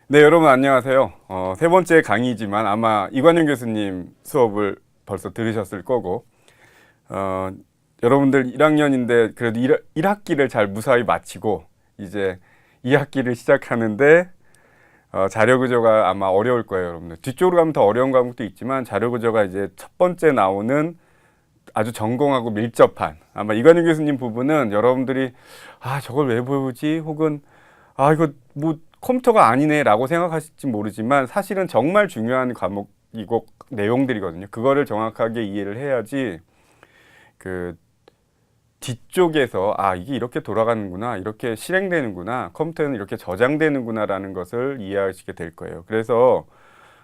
네, 여러분 안녕하세요. 세 번째 강의지만 아마 이관영 교수님 수업을 벌써 들으셨을 거고, 어, 여러분들 1학년인데 그래도 1학기를 잘 무사히 마치고 이제 2학기를 시작하는데 자료구조가 아마 어려울 거예요, 여러분들. 뒤쪽으로 가면 더 어려운 과목도 있지만 자료구조가 이제 첫 번째 나오는 아주 전공하고 밀접한, 아마 이관영 교수님 부분은 여러분들이 저걸 왜 배우지? 혹은 이거 뭐 컴퓨터가 아니네 라고 생각하실지 모르지만 사실은 정말 중요한 과목이고 내용들이거든요. 그거를 정확하게 이해를 해야지 그 뒤쪽에서 이게 이렇게 돌아가는구나, 이렇게 실행되는구나, 컴퓨터는 이렇게 저장되는구나 라는 것을 이해하시게 될 거예요. 그래서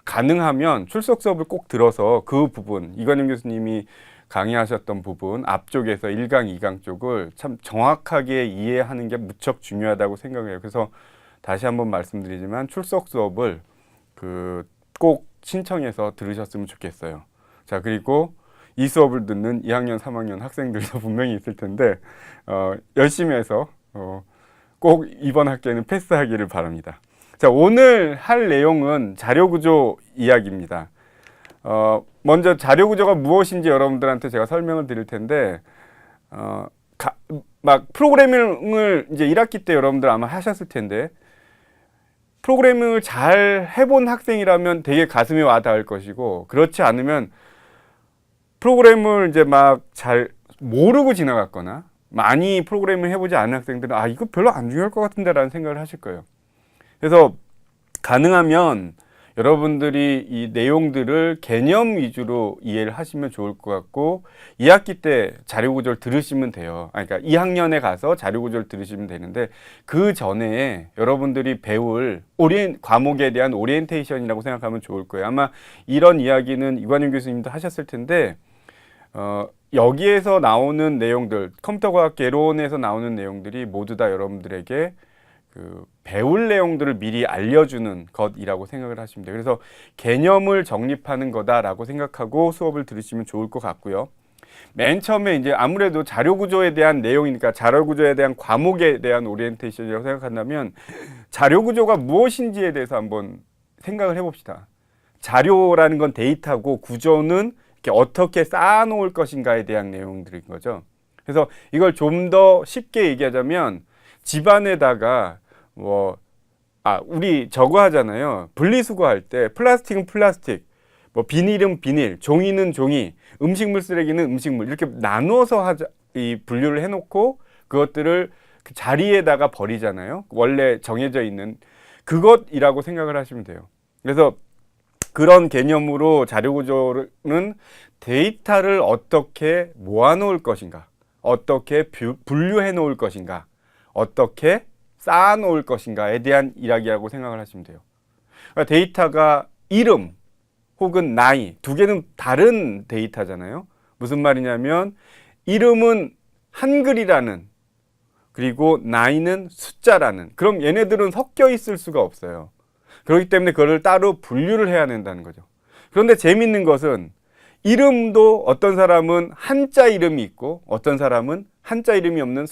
가능하면 출석 수업을 꼭 들어서 그 부분, 이관영 교수님이 강의하셨던 부분 앞쪽에서 1강, 2강 쪽을 참 정확하게 이해하는 게 무척 중요하다고 생각해요. 그래서 다시 한번 말씀드리지만 출석 수업을 꼭 신청해서 들으셨으면 좋겠어요. 자, 그리고 이 수업을 듣는 2학년, 3학년 학생들도 분명히 있을 텐데 열심히 해서 꼭 이번 학기에는 패스하기를 바랍니다. 자, 오늘 할 내용은 자료구조 이야기입니다. 먼저 자료구조가 무엇인지 여러분들한테 제가 설명을 드릴 텐데 막 프로그래밍을 이제 1학기 때 여러분들 아마 하셨을 텐데 프로그래밍을 잘 해본 학생이라면 되게 가슴에 와 닿을 것이고, 그렇지 않으면 프로그램을 이제 막 잘 모르고 지나갔거나 많이 프로그래밍을 해보지 않은 학생들은 이거 별로 안 중요할 것 같은데 라는 생각을 하실 거예요. 그래서 가능하면 여러분들이 이 내용들을 개념 위주로 이해를 하시면 좋을 것 같고, 2학기 때 자료구조를 들으시면 돼요. 그러니까 2학년에 가서 자료구조를 들으시면 되는데, 그 전에 여러분들이 배울 과목에 대한 오리엔테이션이라고 생각하면 좋을 거예요. 아마 이런 이야기는 이관영 교수님도 하셨을 텐데, 여기에서 나오는 내용들, 컴퓨터과학 개론에서 나오는 내용들이 모두 다 여러분들에게 배울 내용들을 미리 알려주는 것이라고 생각을 하시면 돼요. 그래서 개념을 정립하는 거다라고 생각하고 수업을 들으시면 좋을 것 같고요. 맨 처음에 이제 아무래도 자료구조에 대한 내용이니까 자료구조에 대한 과목에 대한 오리엔테이션이라고 생각한다면 자료구조가 무엇인지에 대해서 한번 생각을 해봅시다. 자료라는 건 데이터고 구조는 이렇게 어떻게 쌓아놓을 것인가에 대한 내용들인 거죠. 그래서 이걸 좀 더 쉽게 얘기하자면 집안에다가 우리 저거 하잖아요. 분리수거 할 때 플라스틱은 플라스틱, 비닐은 비닐, 종이는 종이, 음식물 쓰레기는 음식물, 이렇게 나누어서 이 분류를 해놓고 그것들을 그 자리에다가 버리잖아요. 원래 정해져 있는 그것이라고 생각을 하시면 돼요. 그래서 그런 개념으로 자료구조는 데이터를 어떻게 모아놓을 것인가, 어떻게 분류해 놓을 것인가, 어떻게 쌓아놓을 것인가에 대한 이야기라고 생각을 하시면 돼요. 그러니까 데이터가 이름 혹은 나이, 두 개는 다른 데이터잖아요. 무슨 말이냐면 이름은 한글이라는, 그리고 나이는 숫자라는, 그럼 얘네들은 섞여 있을 수가 없어요. 그렇기 때문에 그걸 따로 분류를 해야 된다는 거죠. 그런데 재밌는 것은 이름도 어떤 사람은 한자 이름이 있고 어떤 사람은 한자 이름이 없는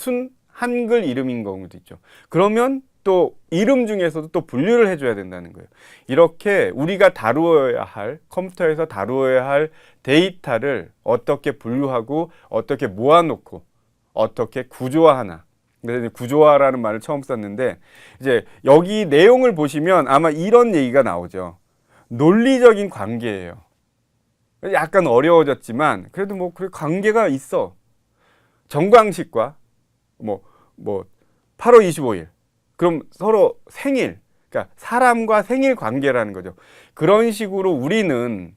한글 이름인 경우도 있죠. 그러면 또 이름 중에서도 또 분류를 해줘야 된다는 거예요. 이렇게 우리가 다루어야 할, 컴퓨터에서 다루어야 할 데이터를 어떻게 분류하고 어떻게 모아놓고 어떻게 구조화하나. 근데 구조화라는 말을 처음 썼는데 이제 여기 내용을 보시면 아마 이런 얘기가 나오죠. 논리적인 관계예요. 약간 어려워졌지만 그래도 그 관계가 있어. 정광식과 8월 25일. 그럼 서로 생일, 그러니까 사람과 생일 관계라는 거죠. 그런 식으로 우리는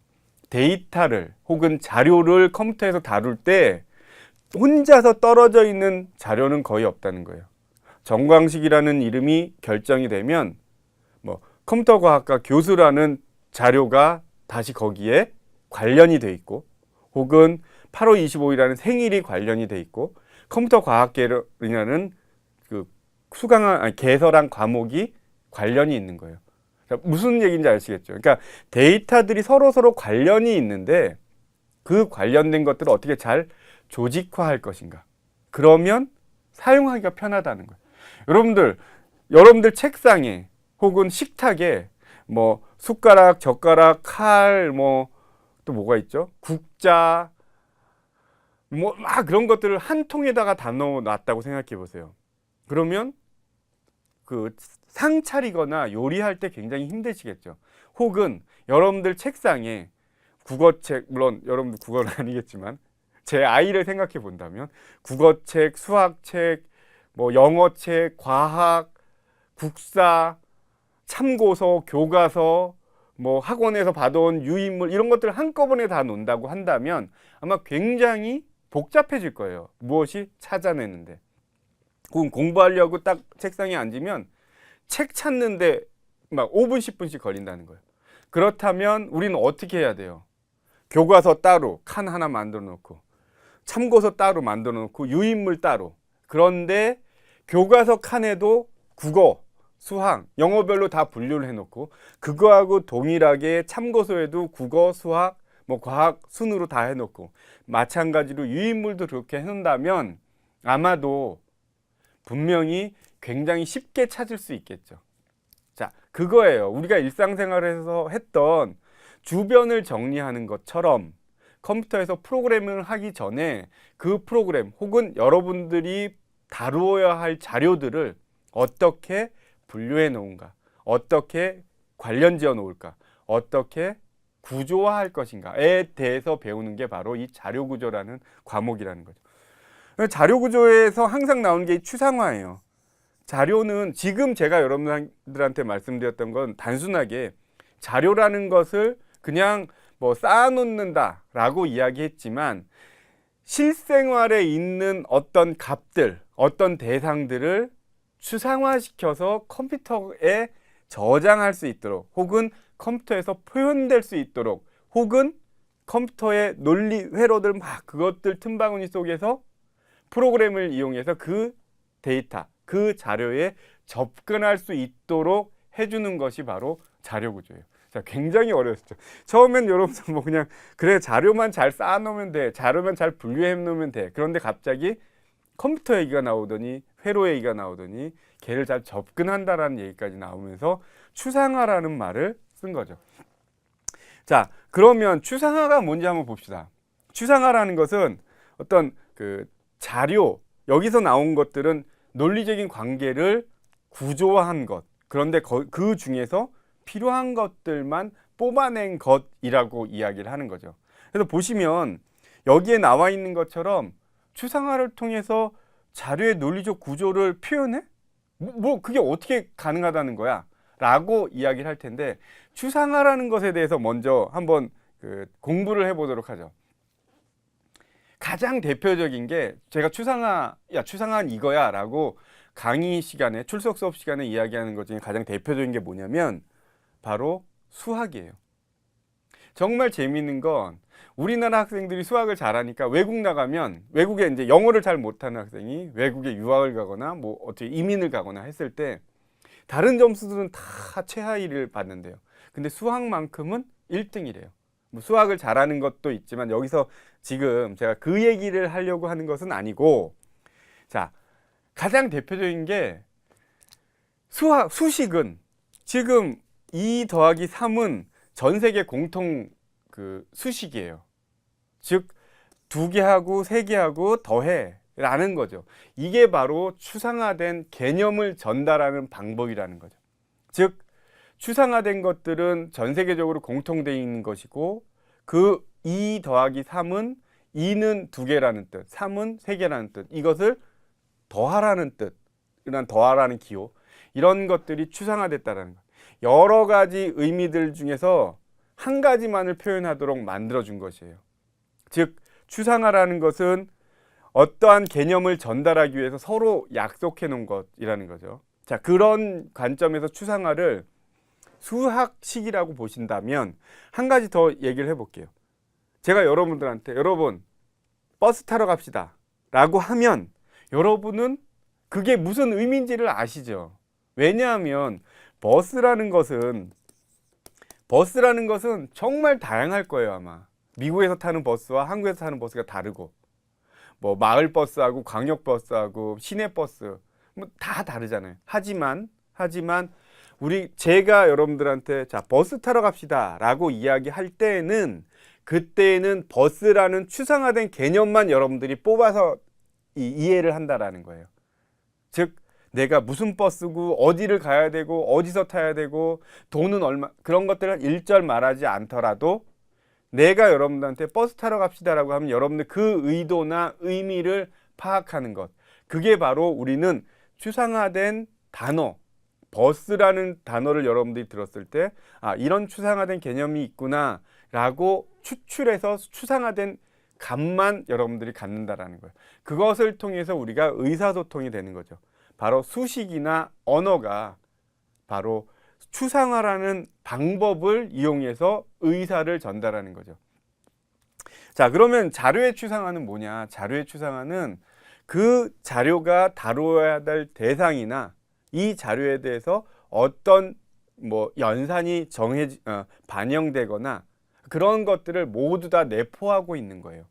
데이터를 혹은 자료를 컴퓨터에서 다룰 때 혼자서 떨어져 있는 자료는 거의 없다는 거예요. 정광식이라는 이름이 결정이 되면 컴퓨터 과학과 교수라는 자료가 다시 거기에 관련이 돼 있고, 혹은 8월 25일이라는 생일이 관련이 돼 있고, 컴퓨터 과학계라는 개설한 과목이 관련이 있는 거예요. 그러니까 무슨 얘기인지 아시겠죠? 그러니까 데이터들이 서로 관련이 있는데 그 관련된 것들을 어떻게 잘 조직화할 것인가. 그러면 사용하기가 편하다는 거예요. 여러분들 책상에 혹은 식탁에 뭐 숟가락, 젓가락, 칼, 뭐 또 뭐가 있죠? 국자, 뭐 막 그런 것들을 한 통에다가 다 넣어놨다고 생각해 보세요. 그러면 그 상 차리거나 요리할 때 굉장히 힘드시겠죠. 혹은 여러분들 책상에 국어책, 물론 여러분들 국어는 아니겠지만 제 아이를 생각해 본다면 국어책, 수학책, 뭐 영어책, 과학, 국사, 참고서, 교과서, 뭐 학원에서 받아온 유인물 이런 것들을 한꺼번에 다 놓는다고 한다면 아마 굉장히 복잡해질 거예요. 무엇이 찾아내는데. 혹은 공부하려고 딱 책상에 앉으면 책 찾는데 막 5분, 10분씩 걸린다는 거예요. 그렇다면 우리는 어떻게 해야 돼요? 교과서 따로 칸 하나 만들어 놓고 참고서 따로 만들어 놓고 유인물 따로. 그런데 교과서 칸에도 국어, 수학, 영어별로 다 분류를 해놓고 그거하고 동일하게 참고서에도 국어, 수학, 뭐 과학 순으로 다 해놓고 마찬가지로 유인물도 그렇게 해놓는다면 아마도 분명히 굉장히 쉽게 찾을 수 있겠죠. 자, 그거예요. 우리가 일상생활에서 했던 주변을 정리하는 것처럼 컴퓨터에서 프로그램을 하기 전에 그 프로그램 혹은 여러분들이 다루어야 할 자료들을 어떻게 분류해 놓은가, 어떻게 관련 지어 놓을까, 어떻게 구조화할 것인가에 대해서 배우는 게 바로 이 자료구조라는 과목이라는 거죠. 자료구조에서 항상 나오는 게 추상화예요. 자료는 지금 제가 여러분들한테 말씀드렸던 건 단순하게 자료라는 것을 그냥 뭐 쌓아놓는다 라고 이야기했지만 실생활에 있는 어떤 값들, 어떤 대상들을 추상화시켜서 컴퓨터에 저장할 수 있도록 혹은 컴퓨터에서 표현될 수 있도록 혹은 컴퓨터의 논리 회로들 막 그것들 틈바구니 속에서 프로그램을 이용해서 그 데이터, 그 자료에 접근할 수 있도록 해주는 것이 바로 자료 구조예요. 자, 굉장히 어려웠죠. 처음엔 여러분들 뭐 그냥 그래 자료만 잘 쌓아놓으면 돼, 자료만 잘 분류해 놓으면 돼. 그런데 갑자기 컴퓨터 얘기가 나오더니 회로 얘기가 나오더니 걔를 잘 접근한다라는 얘기까지 나오면서 추상화라는 말을 쓴 거죠. 자, 그러면 추상화가 뭔지 한번 봅시다. 추상화라는 것은 어떤 그 자료, 여기서 나온 것들은 논리적인 관계를 구조화한 것. 그런데 그 중에서 필요한 것들만 뽑아낸 것이라고 이야기를 하는 거죠. 그래서 보시면 여기에 나와 있는 것처럼 추상화를 통해서 자료의 논리적 구조를 표현해? 뭐 그게 어떻게 가능하다는 거야? 라고 이야기를 할 텐데 추상화라는 것에 대해서 먼저 한번 공부를 해보도록 하죠. 가장 대표적인 게 제가 추상화는 이거야 라고 강의 시간에 출석 수업 시간에 이야기하는 것 중에 가장 대표적인 게 뭐냐면 바로 수학이에요. 정말 재미있는 건 우리나라 학생들이 수학을 잘하니까 외국 나가면 외국에 이제 영어를 잘 못하는 학생이 외국에 유학을 가거나 뭐 어떻게 이민을 가거나 했을 때 다른 점수들은 다 최하위를 받는데요. 근데 수학만큼은 1등이래요. 뭐 수학을 잘하는 것도 있지만 여기서 지금 제가 그 얘기를 하려고 하는 것은 아니고 자, 가장 대표적인 게 수식은 지금 2 더하기 3은 전 세계 공통 수식이에요. 즉 2개하고 3개하고 더해 라는 거죠. 이게 바로 추상화된 개념을 전달하는 방법이라는 거죠. 즉 추상화된 것들은 전 세계적으로 공통되어 있는 것이고 그 2 더하기 3은 2는 2개라는 뜻, 3은 3개라는 뜻, 이것을 더하라는 뜻, 이런 더하라는 기호, 이런 것들이 추상화됐다는 것. 여러 가지 의미들 중에서 한 가지만을 표현하도록 만들어준 것이에요. 즉 추상화라는 것은 어떠한 개념을 전달하기 위해서 서로 약속해 놓은 것이라는 거죠. 자, 그런 관점에서 추상화를 수학식이라고 보신다면 한 가지 더 얘기를 해볼게요. 제가 여러분들한테 여러분 버스 타러 갑시다 라고 하면 여러분은 그게 무슨 의미인지를 아시죠? 왜냐하면 버스라는 것은 정말 다양할 거예요. 아마 미국에서 타는 버스와 한국에서 타는 버스가 다르고 뭐 마을 버스하고 광역 버스하고 시내 버스 뭐 다 다르잖아요. 하지만 제가 여러분들한테 자, 버스 타러 갑시다라고 이야기할 때는 그때는 버스라는 추상화된 개념만 여러분들이 뽑아서 이해를 한다라는 거예요. 즉 내가 무슨 버스고 어디를 가야 되고 어디서 타야 되고 돈은 얼마, 그런 것들을 일절 말하지 않더라도 내가 여러분들한테 버스 타러 갑시다라고 하면 여러분들 그 의도나 의미를 파악하는 것, 그게 바로 우리는 추상화된 단어, 버스라는 단어를 여러분들이 들었을 때 아, 이런 추상화된 개념이 있구나 라고 추출해서 추상화된 감만 여러분들이 갖는다라는 거예요. 그것을 통해서 우리가 의사소통이 되는 거죠. 바로 수식이나 언어가 바로 추상화라는 방법을 이용해서 의사를 전달하는 거죠. 자, 그러면 자료의 추상화는 뭐냐? 자료의 추상화는 그 자료가 다루어야 될 대상이나 이 자료에 대해서 어떤 뭐 연산이 반영되거나 그런 것들을 모두 다 내포하고 있는 거예요.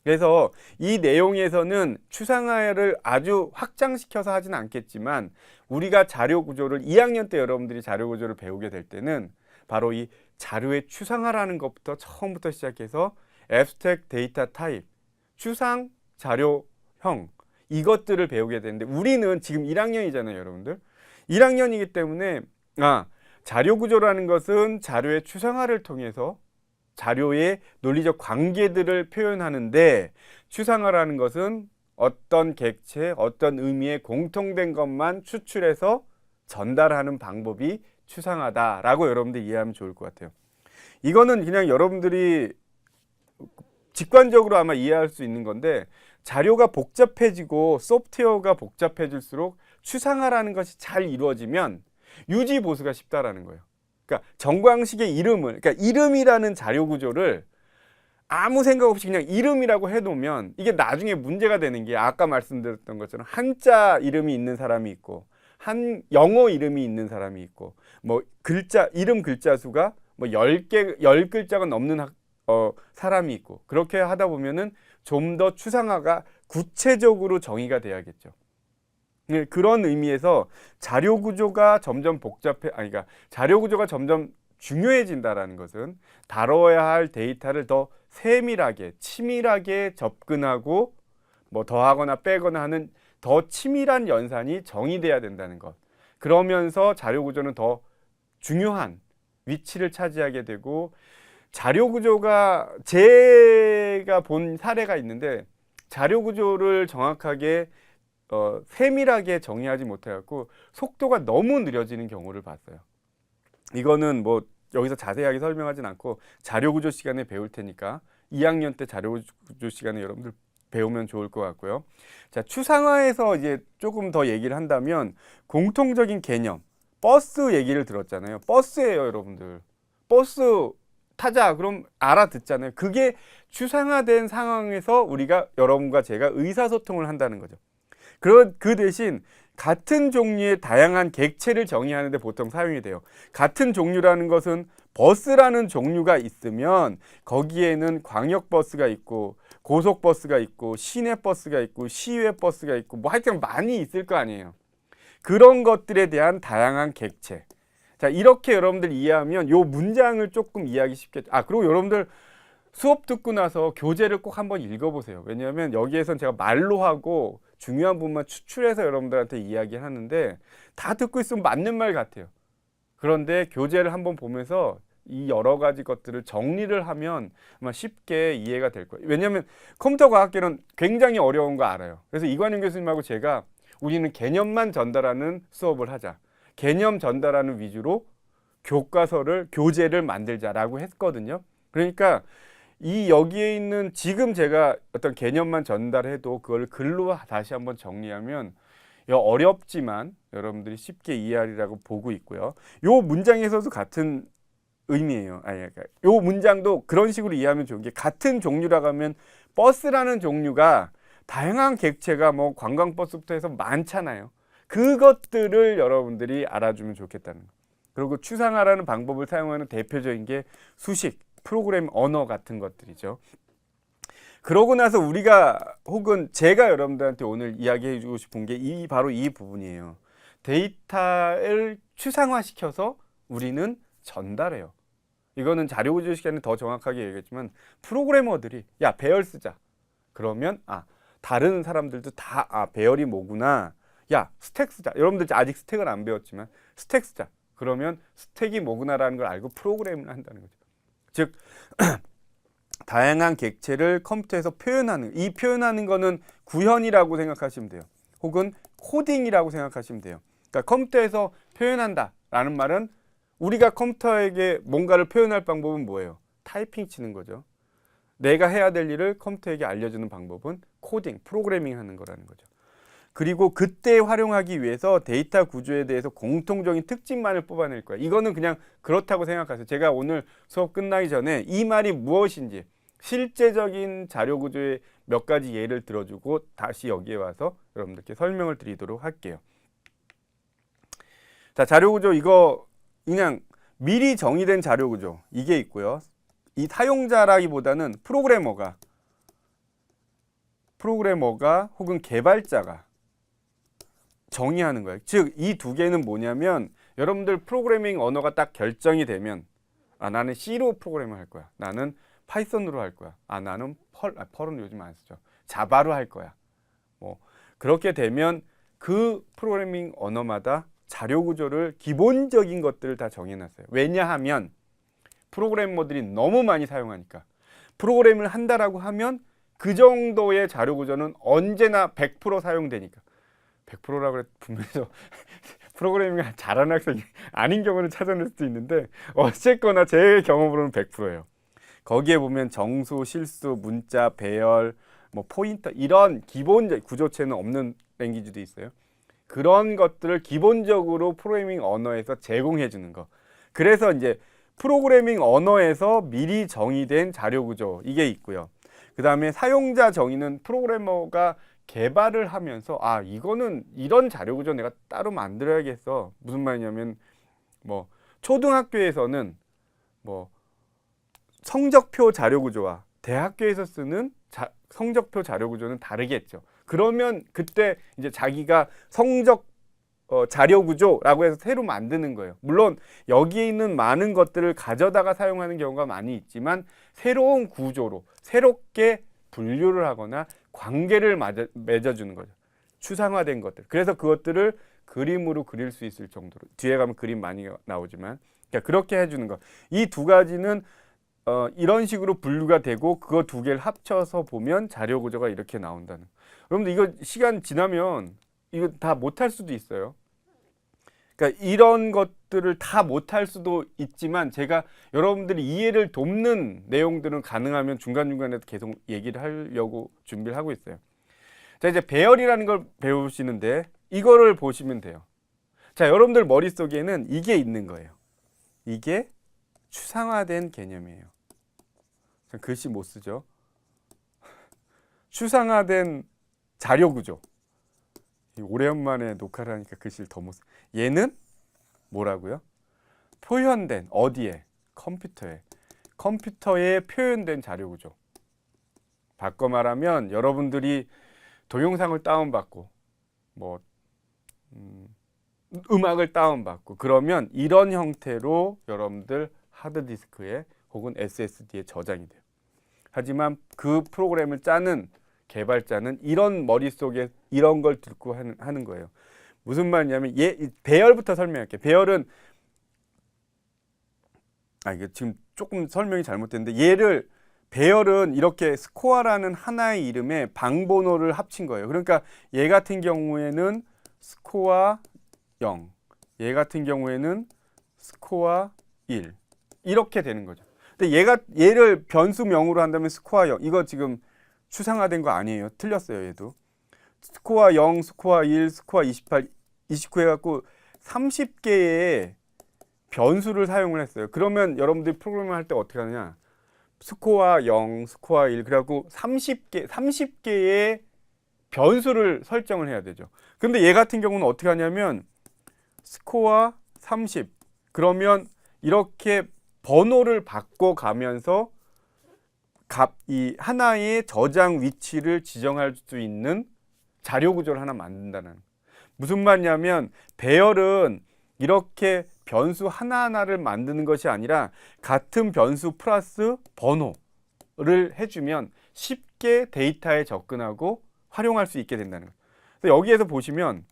그래서 이 내용에서는 추상화를 아주 확장시켜서 하진 않겠지만 우리가 자료 구조를 2학년 때 여러분들이 자료 구조를 배우게 될 때는 바로 이 자료의 추상화라는 것부터 처음부터 시작해서 abstract data type, 추상 자료형, 이것들을 배우게 되는데 우리는 지금 1학년이잖아요, 여러분들. 1학년이기 때문에 자료 구조라는 것은 자료의 추상화를 통해서 자료의 논리적 관계들을 표현하는데 추상화라는 것은 어떤 객체, 어떤 의미의 공통된 것만 추출해서 전달하는 방법이 추상화다라고 여러분들이 이해하면 좋을 것 같아요. 이거는 그냥 여러분들이 직관적으로 아마 이해할 수 있는 건데 자료가 복잡해지고 소프트웨어가 복잡해질수록 추상화라는 것이 잘 이루어지면 유지 보수가 쉽다라는 거예요. 그러니까 정광식의 이름을, 그러니까 이름이라는 자료 구조를 아무 생각 없이 그냥 이름이라고 해놓으면 이게 나중에 문제가 되는 게 아까 말씀드렸던 것처럼 한자 이름이 있는 사람이 있고 한 영어 이름이 있는 사람이 있고 뭐 이름 글자 수가 뭐 10글자가 넘는 사람이 있고 그렇게 하다 보면은 좀 더 추상화가 구체적으로 정의가 돼야겠죠. 그런 의미에서 자료 구조가 점점 그러니까 자료 구조가 점점 중요해진다라는 것은 다뤄야 할 데이터를 더 세밀하게, 치밀하게 접근하고 뭐 더하거나 빼거나 하는 더 치밀한 연산이 정의돼야 된다는 것. 그러면서 자료 구조는 더 중요한 위치를 차지하게 되고 자료 구조가 제가 본 사례가 있는데 자료 구조를 정확하게 세밀하게 정의하지 못해갖고 속도가 너무 느려지는 경우를 봤어요. 이거는 뭐 여기서 자세하게 설명하진 않고 자료구조 시간에 배울 테니까 2학년 때 자료구조 시간에 여러분들 배우면 좋을 것 같고요. 자, 추상화에서 이제 조금 더 얘기를 한다면 공통적인 개념, 버스 얘기를 들었잖아요. 버스예요, 여러분들. 버스 타자 그럼 알아듣잖아요. 그게 추상화된 상황에서 우리가 여러분과 제가 의사소통을 한다는 거죠. 그 대신 같은 종류의 다양한 객체를 정의하는 데 보통 사용이 돼요. 같은 종류라는 것은 버스라는 종류가 있으면 거기에는 광역버스가 있고 고속버스가 있고 시내버스가 있고 시외버스가 있고 뭐 하여튼 많이 있을 거 아니에요. 그런 것들에 대한 다양한 객체. 자, 이렇게 여러분들 이해하면 요 문장을 조금 이해하기 쉽겠죠. 그리고 여러분들 수업 듣고 나서 교재를 꼭 한번 읽어보세요. 왜냐하면 여기에선 제가 말로 하고 중요한 부분만 추출해서 여러분들한테 이야기를 하는데 다 듣고 있으면 맞는 말 같아요. 그런데 교재를 한번 보면서 이 여러 가지 것들을 정리를 하면 아마 쉽게 이해가 될 거예요. 왜냐하면 컴퓨터 과학계는 굉장히 어려운 거 알아요. 그래서 이관영 교수님하고 제가 우리는 개념만 전달하는 수업을 하자. 개념 전달하는 위주로 교재를 만들자라고 했거든요. 그러니까 여기에 있는 지금 제가 어떤 개념만 전달해도 그걸 글로 다시 한번 정리하면 어렵지만 여러분들이 쉽게 이해하리라고 보고 있고요. 요 문장에서도 같은 의미예요. 요 문장도 그런 식으로 이해하면 좋은 게 같은 종류라고 하면 버스라는 종류가 다양한 객체가 뭐 관광버스부터 해서 많잖아요. 그것들을 여러분들이 알아주면 좋겠다는 거예요. 그리고 추상화라는 방법을 사용하는 대표적인 게 수식, 프로그램 언어 같은 것들이죠. 그러고 나서 우리가 혹은 제가 여러분들한테 오늘 이야기해 주고 싶은 게 바로 이 부분이에요. 데이터를 추상화시켜서 우리는 전달해요. 이거는 자료구조 시간에 더 정확하게 얘기했지만 프로그래머들이 야 배열 쓰자. 그러면 다른 사람들도 다 배열이 뭐구나. 야 스택 쓰자. 여러분들 아직 스택을 안 배웠지만 스택 쓰자. 그러면 스택이 뭐구나라는 걸 알고 프로그램을 한다는 거죠. 즉 다양한 객체를 컴퓨터에서 표현하는, 이 표현하는 거는 구현이라고 생각하시면 돼요. 혹은 코딩이라고 생각하시면 돼요. 그러니까 컴퓨터에서 표현한다 라는 말은 우리가 컴퓨터에게 뭔가를 표현할 방법은 뭐예요? 타이핑 치는 거죠. 내가 해야 될 일을 컴퓨터에게 알려주는 방법은 코딩, 프로그래밍 하는 거라는 거죠. 그리고 그때 활용하기 위해서 데이터 구조에 대해서 공통적인 특징만을 뽑아낼 거야. 이거는 그냥 그렇다고 생각하세요. 제가 오늘 수업 끝나기 전에 이 말이 무엇인지 실제적인 자료 구조의 몇 가지 예를 들어주고 다시 여기에 와서 여러분들께 설명을 드리도록 할게요. 자, 자료 구조 이거 그냥 미리 정의된 자료 구조 이게 있고요. 이 사용자라기보다는 프로그래머가 혹은 개발자가 정의하는 거예요. 즉, 이 두 개는 뭐냐면 여러분들 프로그래밍 언어가 딱 결정이 되면 나는 C로 프로그램을 할 거야. 나는 파이썬으로 할 거야. 나는 펄은 요즘 안 쓰죠. 자바로 할 거야. 뭐 그렇게 되면 그 프로그래밍 언어마다 자료 구조를 기본적인 것들을 다 정해놨어요. 왜냐하면 프로그래머들이 너무 많이 사용하니까. 프로그램을 한다라고 하면 그 정도의 자료 구조는 언제나 100% 사용되니까. 100%라고 그래 분명히 프로그래밍 잘하는 학생이 아닌 경우는 찾아낼 수도 있는데 어쨌거나 제 경험으로는 100%예요. 거기에 보면 정수, 실수, 문자, 배열, 뭐 포인터 이런 기본적 구조체는 없는 랭귀지도 있어요. 그런 것들을 기본적으로 프로그래밍 언어에서 제공해 주는 거. 그래서 이제 프로그래밍 언어에서 미리 정의된 자료 구조 이게 있고요. 그 다음에 사용자 정의는 프로그래머가 개발을 하면서 이거는 이런 자료 구조 내가 따로 만들어야겠어. 무슨 말이냐면 뭐 초등학교에서는 뭐 성적표 자료 구조와 대학교에서 쓰는 성적표 자료 구조는 다르겠죠. 그러면 그때 이제 자기가 성적 자료 구조라고 해서 새로 만드는 거예요. 물론 여기에 있는 많은 것들을 가져다가 사용하는 경우가 많이 있지만 새로운 구조로 새롭게 분류를 하거나 관계를 맺어주는 거죠. 추상화된 것들. 그래서 그것들을 그림으로 그릴 수 있을 정도로. 뒤에 가면 그림 많이 나오지만 그러니까 그렇게 해주는 거. 이 두 가지는 이런 식으로 분류가 되고 그거 두 개를 합쳐서 보면 자료 구조가 이렇게 나온다는. 여러분들 이거 시간 지나면 이거 다 못할 수도 있어요. 그러니까 이런 것들을 다 못할 수도 있지만 제가 여러분들이 이해를 돕는 내용들은 가능하면 중간중간에 계속 얘기를 하려고 준비를 하고 있어요. 자, 이제 배열이라는 걸 배우시는데 이거를 보시면 돼요. 자, 여러분들 머릿속에는 이게 있는 거예요. 이게 추상화된 개념이에요. 글씨 못 쓰죠. 추상화된 자료 구조. 오랜만에 녹화를 하니까 글씨를 더 못 써. 얘는 뭐라고요? 표현된 어디에? 컴퓨터에. 컴퓨터에 표현된 자료 구조. 바꿔 말하면 여러분들이 동영상을 다운받고 뭐 음악을 다운받고 그러면 이런 형태로 여러분들 하드디스크에 혹은 SSD에 저장이 돼요. 하지만 그 프로그램을 짜는 개발자는 이런 머릿속에 이런 걸 듣고 하는 거예요. 무슨 말이냐면 배열부터 설명할게요. 배열은 이게 지금 조금 설명이 잘못됐는데 배열은 이렇게 스코어라는 하나의 이름에 방번호를 합친 거예요. 그러니까 얘 같은 경우에는 스코어 0, 얘 같은 경우에는 스코어 1 이렇게 되는 거죠. 근데 얘를 변수명으로 한다면 스코어 0 이거 지금 추상화된 거 아니에요. 틀렸어요. 얘도 스코어 0, 스코어 1, 스코어 28, 29 해갖고 30개의 변수를 사용을 했어요. 그러면 여러분들이 프로그래밍 할 때 어떻게 하느냐, 스코어 0, 스코어 1 그래갖고 30개의 변수를 설정을 해야 되죠. 근데 얘 같은 경우는 어떻게 하냐면 스코어 30 그러면 이렇게 번호를 바꿔가면서 이 하나의 저장 위치를 지정할 수 있는 자료 구조를 하나 만든다는. 무슨 말이냐면 배열은 이렇게 변수 하나하나를 만드는 것이 아니라 같은 변수 플러스 번호를 해주면 쉽게 데이터에 접근하고 활용할 수 있게 된다는 거예요. 그래서 여기에서 보시면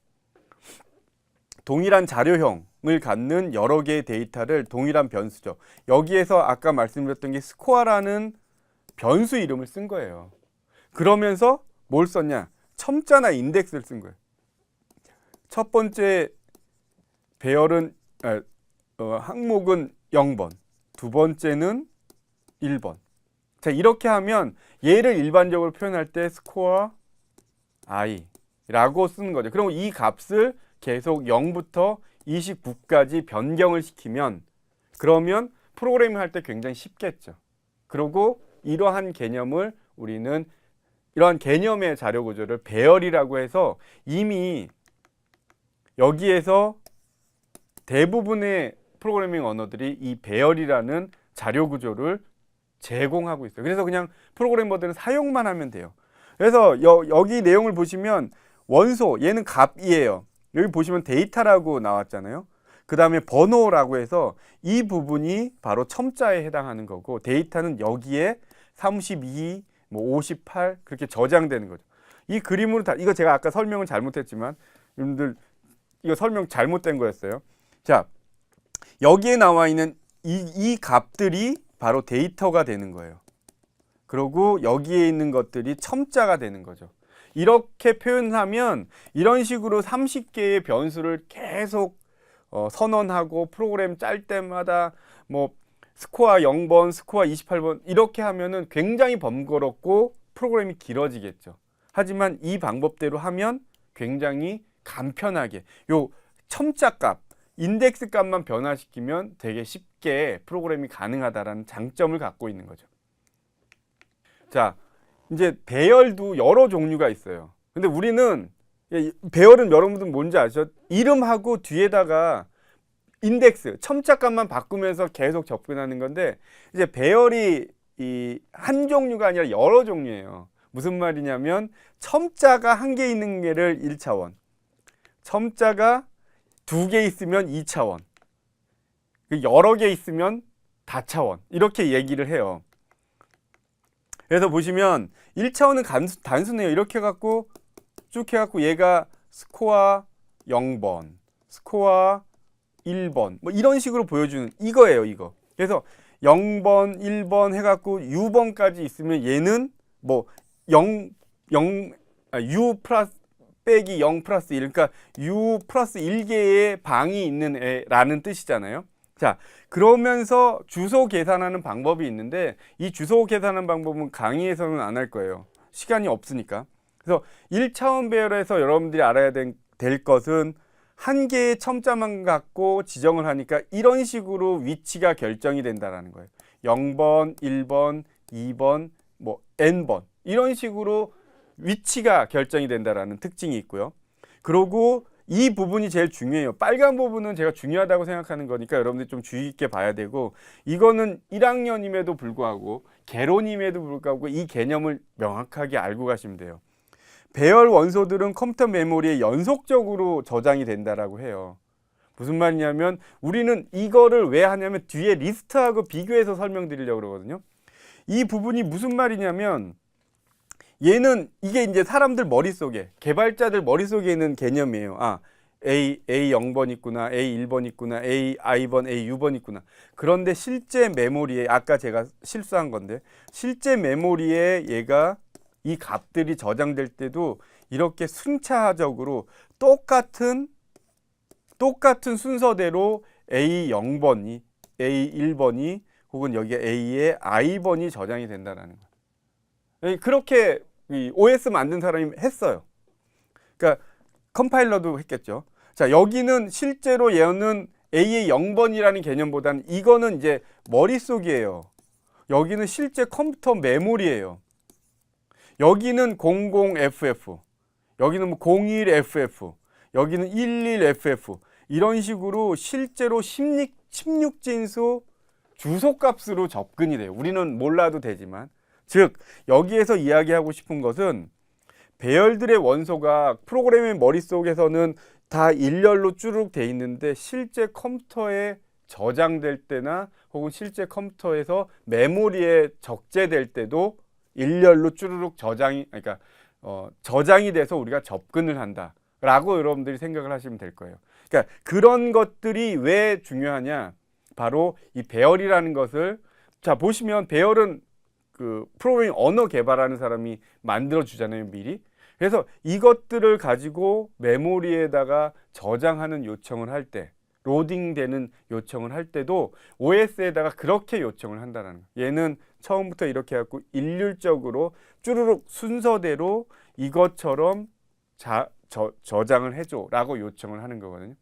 동일한 자료형을 갖는 여러 개의 데이터를 동일한 변수죠. 여기에서 아까 말씀드렸던 게 스코어라는 변수 이름을 쓴 거예요. 그러면서 뭘 썼냐? 첨자나 인덱스를 쓴 거예요. 첫 번째 배열은 항목은 0번, 두 번째는 1번. 자, 이렇게 하면 얘를 일반적으로 표현할 때 스코어 i라고 쓰는 거죠. 그럼 이 값을 계속 0부터 29까지 변경을 시키면 그러면 프로그래밍 할 때 굉장히 쉽겠죠. 그리고 이러한 개념을 우리는 이러한 개념의 자료 구조를 배열이라고 해서 이미 여기에서 대부분의 프로그래밍 언어들이 이 배열이라는 자료 구조를 제공하고 있어요. 그래서 그냥 프로그래머들은 사용만 하면 돼요. 그래서 여기 내용을 보시면 원소, 얘는 값이에요. 여기 보시면 데이터라고 나왔잖아요. 그 다음에 번호라고 해서 이 부분이 바로 첨자에 해당하는 거고 데이터는 여기에 32, 58 그렇게 저장되는 거죠. 이 그림으로 이거 제가 아까 설명을 잘못했지만 여러분들 이거 설명 잘못된 거였어요. 자, 여기에 나와 있는 이 값들이 바로 데이터가 되는 거예요. 그리고 여기에 있는 것들이 첨자가 되는 거죠. 이렇게 표현하면 이런 식으로 30개의 변수를 계속 선언하고 프로그램 짤 때마다 뭐 스코어 0번, 스코어 28번 이렇게 하면은 굉장히 번거롭고 프로그램이 길어지겠죠. 하지만 이 방법대로 하면 굉장히 간편하게 요 첨자 값, 인덱스 값만 변화시키면 되게 쉽게 프로그램이 가능하다라는 장점을 갖고 있는 거죠. 자, 이제 배열도 여러 종류가 있어요. 근데 우리는 배열은 여러분들 뭔지 아시죠? 이름하고 뒤에다가 인덱스, 첨자값만 바꾸면서 계속 접근하는 건데 이제 배열이 한 종류가 아니라 여러 종류예요. 무슨 말이냐면 첨자가 한 개 있는 게를 1차원, 첨자가 2개 있으면 2차원, 여러 개 있으면 다차원 이렇게 얘기를 해요. 그래서 보시면 1차원은 단순해요. 이렇게 해갖고 쭉 해갖고 얘가 스코어 0번, 스코어 1번 뭐 이런 식으로 보여주는 이거예요. 이거. 그래서 0번, 1번 해갖고 U번까지 있으면 얘는 뭐 U 플러스 빼기 0 플러스 1 그러니까 U 플러스 1개의 방이 있는 애라는 뜻이잖아요. 자, 그러면서 주소 계산하는 방법이 있는데 이 주소 계산하는 방법은 강의에서는 안 할 거예요. 시간이 없으니까. 그래서 1차원 배열에서 여러분들이 알아야 될 것은 한 개의 첨자만 갖고 지정을 하니까 이런 식으로 위치가 결정이 된다는 거예요. 0번, 1번, 2번, 뭐 n번 이런 식으로 위치가 결정이 된다는 특징이 있고요. 그리고 이 부분이 제일 중요해요. 빨간 부분은 제가 중요하다고 생각하는 거니까 여러분들이 좀 주의 있게 봐야 되고 이거는 1학년임에도 불구하고 개론임에도 불구하고 이 개념을 명확하게 알고 가시면 돼요. 배열 원소들은 컴퓨터 메모리에 연속적으로 저장이 된다라고 해요. 무슨 말이냐면 우리는 이거를 왜 하냐면 뒤에 리스트하고 비교해서 설명드리려고 그러거든요. 이 부분이 무슨 말이냐면 얘는 이게 이제 사람들 머릿속에 개발자들 머릿속에 있는 개념이에요. 아, A 0번 있구나, A 1번 있구나, A I번, A U번 있구나. 그런데 실제 메모리에 아까 제가 실수한 건데 실제 메모리에 얘가 이 값들이 저장될 때도 이렇게 순차적으로 똑같은 순서대로 A 0번이 A 1번이 혹은 여기에 A의 I번이 저장이 된다는 거예요. 그렇게 OS 만든 사람이 했어요. 그러니까 컴파일러도 했겠죠. 자, 여기는 실제로 얘는 A의 0번이라는 개념보다는 이거는 이제 머릿속이에요. 여기는 실제 컴퓨터 메모리예요. 여기는 00FF, 여기는 뭐 01FF, 여기는 11FF 이런 식으로 실제로 16진수 주소값으로 접근이 돼요. 우리는 몰라도 되지만 즉 여기에서 이야기하고 싶은 것은 배열들의 원소가 프로그램의 머릿속에서는 다 일렬로 쭈룩 돼 있는데 실제 컴퓨터에 저장될 때나 혹은 실제 컴퓨터에서 메모리에 적재될 때도 일렬로 쭈루룩 그러니까 저장이 돼서 우리가 접근을 한다라고 여러분들이 생각을 하시면 될 거예요. 그러니까 그런 것들이 왜 중요하냐? 바로 이 배열이라는 것을 자 보시면 배열은 그 프로그래밍 언어 개발하는 사람이 만들어 주잖아요, 미리. 그래서 이것들을 가지고 메모리에다가 저장하는 요청을 할 때, 로딩되는 요청을 할 때도 OS에다가 그렇게 요청을 한다는 거예요. 얘는 처음부터 이렇게 해갖고 일률적으로 쭈루룩 순서대로 이것처럼 저장을 해줘라고 요청을 하는 거거든요.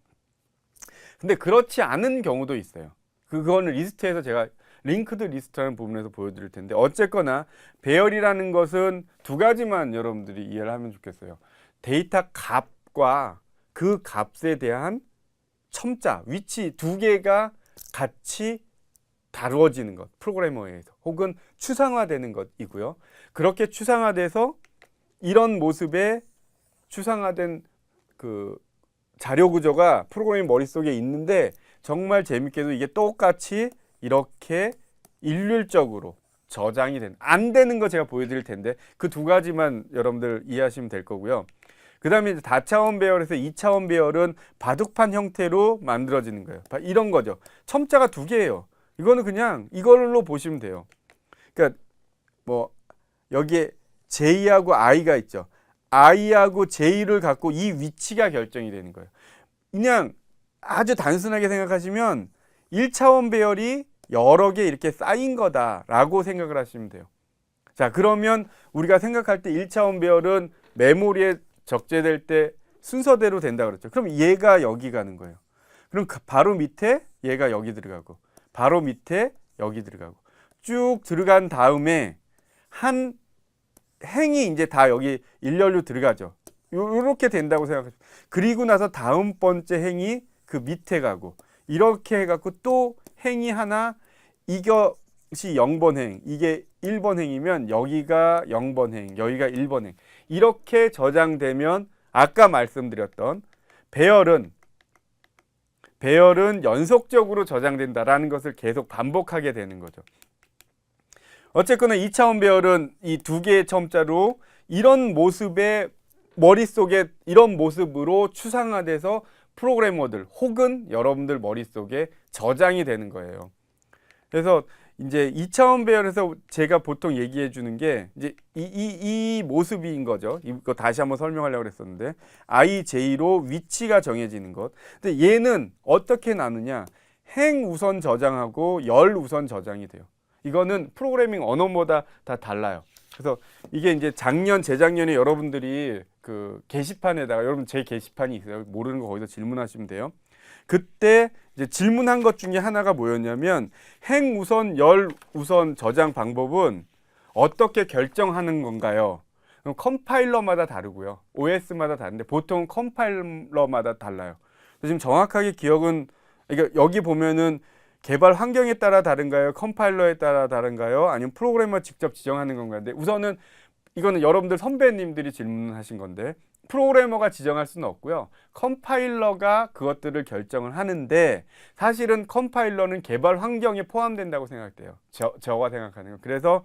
근데 그렇지 않은 경우도 있어요. 그거는 리스트에서 제가 링크드 리스트라는 부분에서 보여드릴 텐데 어쨌거나 배열이라는 것은 두 가지만 여러분들이 이해를 하면 좋겠어요. 데이터 값과 그 값에 대한 첨자, 위치 두 개가 같이 다루어지는 것, 프로그래머에 의해서 혹은 추상화되는 것이고요. 그렇게 추상화돼서 이런 모습의 추상화된 그 자료 구조가 프로그래머 머릿속에 있는데 정말 재밌게도 이게 똑같이 이렇게 일률적으로 저장이 안 되는 거 제가 보여드릴 텐데 그 두 가지만 여러분들 이해하시면 될 거고요. 그 다음에 다차원 배열에서 2차원 배열은 바둑판 형태로 만들어지는 거예요. 이런 거죠. 첨자가 두 개예요. 이거는 그냥 이걸로 보시면 돼요. 그러니까 뭐 여기에 J하고 I가 있죠. I하고 J를 갖고 이 위치가 결정이 되는 거예요. 그냥 아주 단순하게 생각하시면 1차원 배열이 여러 개 이렇게 쌓인 거다라고 생각을 하시면 돼요. 자, 그러면 우리가 생각할 때 1차원 배열은 메모리에 적재될 때 순서대로 된다 그랬죠. 그럼 얘가 여기 가는 거예요. 그럼 바로 밑에 얘가 여기 들어가고 바로 밑에 여기 들어가고 쭉 들어간 다음에 한 행이 이제 다 여기 일렬로 들어가죠. 요렇게 된다고 생각하시면 그리고 나서 다음 번째 행이 그 밑에 가고 이렇게 해갖고 또 행이 하나 이것이 0번 행 이게 1번 행이면 여기가 0번 행 여기가 1번 행 이렇게 저장되면 아까 말씀드렸던 배열은 연속적으로 저장된다라는 것을 계속 반복하게 되는 거죠. 어쨌거나 2차원 배열은 이 두 개의 첨자로 이런 모습의 머릿속에 이런 모습으로 추상화돼서 프로그래머들 혹은 여러분들 머릿속에 저장이 되는 거예요. 그래서 이제 2차원 배열에서 제가 보통 얘기해 주는 게 이제 이 모습인 거죠. 이거 다시 한번 설명하려고 그랬었는데 IJ로 위치가 정해지는 것. 근데 얘는 어떻게 나누냐? 행 우선 저장하고 열 우선 저장이 돼요. 이거는 프로그래밍 언어마다 다 달라요. 그래서 이게 이제 재작년에 여러분들이 그 게시판에다가 여러분 제 게시판이 있어요. 모르는 거 거기서 질문하시면 돼요. 그때 이제 질문한 것 중에 하나가 뭐였냐면 행 우선 열 우선 저장 방법은 어떻게 결정하는 건가요? 그럼 컴파일러마다 다르고요. OS마다 다른데 보통 컴파일러마다 달라요. 지금 정확하게 기억은 그러니까 여기 보면은 개발 환경에 따라 다른가요? 컴파일러에 따라 다른가요? 아니면 프로그래머 직접 지정하는 건가요? 근데 우선은 이거는 여러분들 선배님들이 질문하신 건데 프로그래머가 지정할 수는 없고요. 컴파일러가 그것들을 결정을 하는데 사실은 컴파일러는 개발 환경에 포함된다고 생각돼요. 저가 생각하는 거. 그래서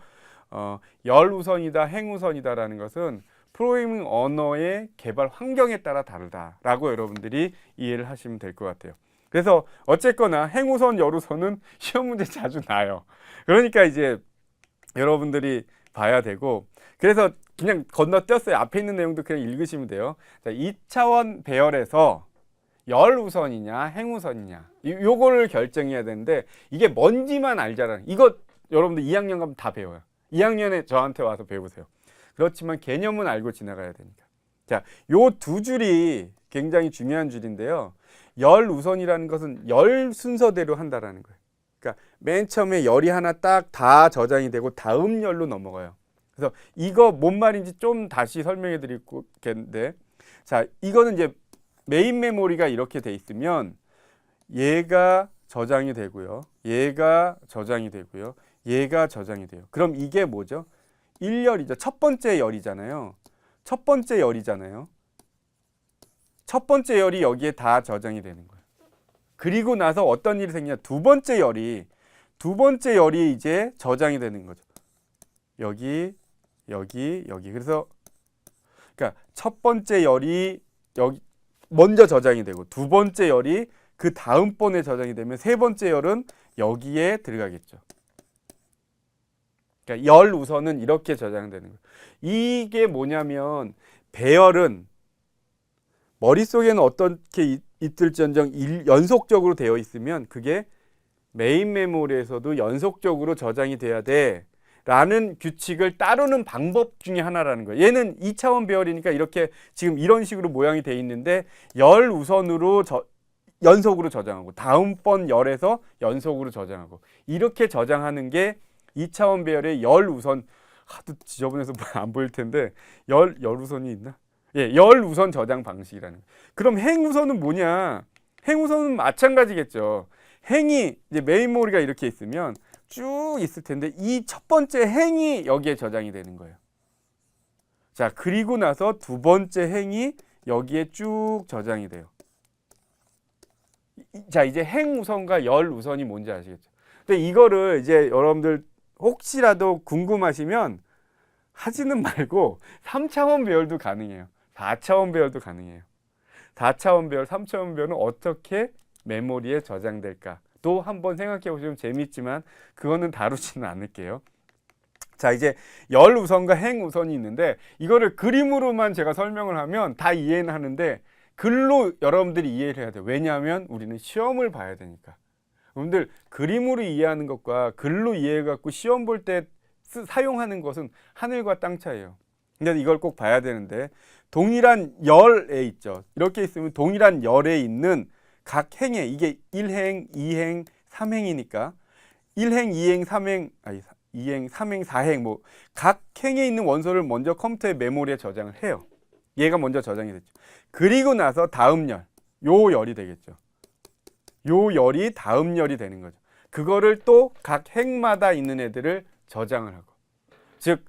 열 우선이다, 행 우선이다라는 것은 프로그래밍 언어의 개발 환경에 따라 다르다라고 여러분들이 이해를 하시면 될 것 같아요. 그래서 어쨌거나 행우선, 열우선은 시험 문제 자주 나요. 그러니까 이제 여러분들이 봐야 되고 그래서 그냥 건너뛰었어요. 앞에 있는 내용도 그냥 읽으시면 돼요. 자, 2차원 배열에서 열우선이냐 행우선이냐 요거를 결정해야 되는데 이게 뭔지만 알잖아요. 이거 여러분들 2학년 가면 다 배워요. 2학년에 저한테 와서 배우세요. 그렇지만 개념은 알고 지나가야 되니까. 자, 요 두 줄이 굉장히 중요한 줄인데요. 열 우선이라는 것은 열 순서대로 한다라는 거예요. 그러니까 맨 처음에 열이 하나 딱 다 저장이 되고 다음 열로 넘어가요. 그래서 이거 뭔 말인지 좀 다시 설명해 드리겠는데 자, 이거는 이제 메인 메모리가 이렇게 돼 있으면 얘가 저장이 되고요. 얘가 저장이 되고요. 얘가 저장이 돼요. 그럼 이게 뭐죠? 1열이죠. 첫 번째 열이잖아요. 첫 번째 열이잖아요. 첫 번째 열이 여기에 다 저장이 되는 거예요. 그리고 나서 어떤 일이 생기냐? 두 번째 열이 이제 저장이 되는 거죠. 여기. 그래서 그러니까 첫 번째 열이 여기 먼저 저장이 되고 두 번째 열이 그 다음번에 저장이 되면 세 번째 열은 여기에 들어가겠죠. 그러니까 열 우선은 이렇게 저장되는 거예요. 이게 뭐냐면 배열은 머릿속에는 어떻게 있을지언정 연속적으로 되어 있으면 그게 메인 메모리에서도 연속적으로 저장이 돼야 돼 라는 규칙을 따르는 방법 중에 하나라는 거예요. 얘는 2차원 배열이니까 이렇게 지금 이런 식으로 모양이 돼 있는데 열 우선으로 연속으로 저장하고 다음번 열에서 연속으로 저장하고 이렇게 저장하는 게 2차원 배열의 열 우선. 하도 지저분해서 안 보일 텐데 열 우선이 있나? 예, 열 우선 저장 방식이라는 거예요. 그럼 행 우선은 뭐냐? 행 우선은 마찬가지겠죠. 행이 이제 메인 메모리가 이렇게 있으면 쭉 있을 텐데 이 첫 번째 행이 여기에 저장이 되는 거예요. 자, 그리고 나서 두 번째 행이 여기에 쭉 저장이 돼요. 자, 이제 행 우선과 열 우선이 뭔지 아시겠죠? 근데 이거를 이제 여러분들 혹시라도 궁금하시면 하지는 말고 3차원 배열도 가능해요. 4차원 배열도 가능해요. 4차원 배열, 3차원 배열은 어떻게 메모리에 저장될까? 또 한번 생각해 보시면 재밌지만 그거는 다루지는 않을게요. 자, 이제 열 우선과 행 우선이 있는데 이거를 그림으로만 제가 설명을 하면 다 이해는 하는데 글로 여러분들이 이해를 해야 돼요. 왜냐하면 우리는 시험을 봐야 되니까. 여러분들 그림으로 이해하는 것과 글로 이해해갖고 시험 볼 때 사용하는 것은 하늘과 땅 차이예요. 근데 이걸 꼭 봐야 되는데 동일한 열에 있죠. 이렇게 있으면 동일한 열에 있는 각 행에 이게 1행, 2행, 3행이니까 1행, 2행, 3행, 2행, 3행, 4행 뭐 각 행에 있는 원소를 먼저 컴퓨터의 메모리에 저장을 해요. 얘가 먼저 저장이 됐죠. 그리고 나서 다음 열, 요 열이 되겠죠. 요 열이 다음 열이 되는 거죠. 그거를 또 각 행마다 있는 애들을 저장을 하고, 즉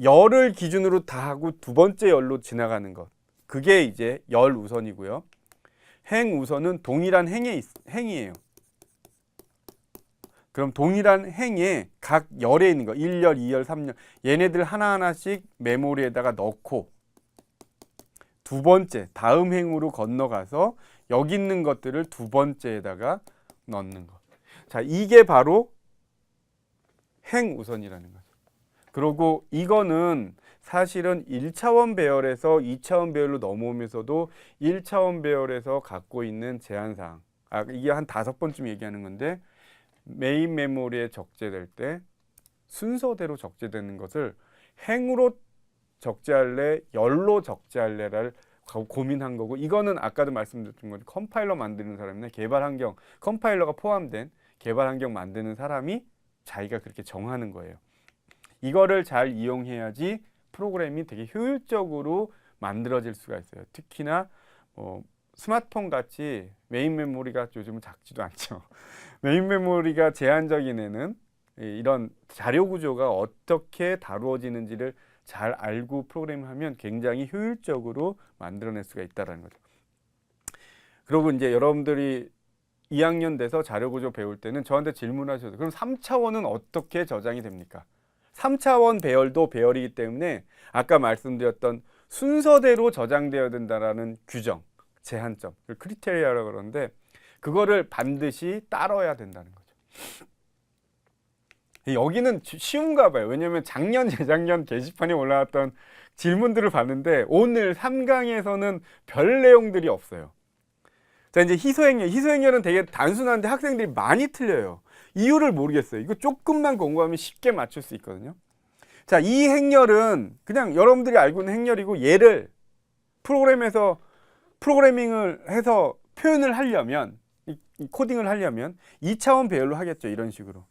열을 기준으로 다 하고 두 번째 열로 지나가는 것, 그게 이제 열 우선이고요. 행 우선은 동일한 행이에요. 그럼 동일한 행에 각 열에 있는 거 1열, 2열, 3열 얘네들 하나하나씩 메모리에다가 넣고 두 번째 다음 행으로 건너가서 여기 있는 것들을 두 번째에다가 넣는 것. 자, 이게 바로 행 우선이라는 거죠. 그리고 이거는 사실은 1차원 배열에서 2차원 배열로 넘어오면서도 1차원 배열에서 갖고 있는 제한사항, 이게 한 5번쯤 얘기하는 건데 메인 메모리에 적재될 때 순서대로 적재되는 것을 행으로 적재할래, 열로 적재할래를 고민한 거고, 이거는 아까도 말씀드렸던 건 컴파일러 만드는 사람이나 개발 환경, 컴파일러가 포함된 개발 환경 만드는 사람이 자기가 그렇게 정하는 거예요. 이거를 잘 이용해야지 프로그램이 되게 효율적으로 만들어질 수가 있어요. 특히나 스마트폰 같이 메인 메모리가 요즘은 작지도 않죠. 메인 메모리가 제한적인 애는 이런 자료 구조가 어떻게 다루어지는지를 잘 알고 프로그램하면 굉장히 효율적으로 만들어낼 수가 있다는 거죠. 그리고 이제 여러분들이 2학년 돼서 자료 구조 배울 때는 저한테 질문하셔도, 그럼 3차원은 어떻게 저장이 됩니까? 3차원 배열도 배열이기 때문에 아까 말씀드렸던 순서대로 저장되어야 된다라는 규정, 제한점, 크리테리아라고 그러는데 그거를 반드시 따라야 된다는 거죠. 여기는 쉬운가 봐요. 왜냐하면 작년, 재작년 게시판에 올라왔던 질문들을 봤는데 오늘 3강에서는 별 내용들이 없어요. 자, 이제 희소행렬은 되게 단순한데 학생들이 많이 틀려요. 이유를 모르겠어요. 이거 조금만 공부하면 쉽게 맞출 수 있거든요. 자, 이 행렬은 그냥 여러분들이 알고 있는 행렬이고, 얘를 프로그래밍을 해서 표현을 하려면, 이 코딩을 하려면 2차원 배열로 하겠죠. 이런 식으로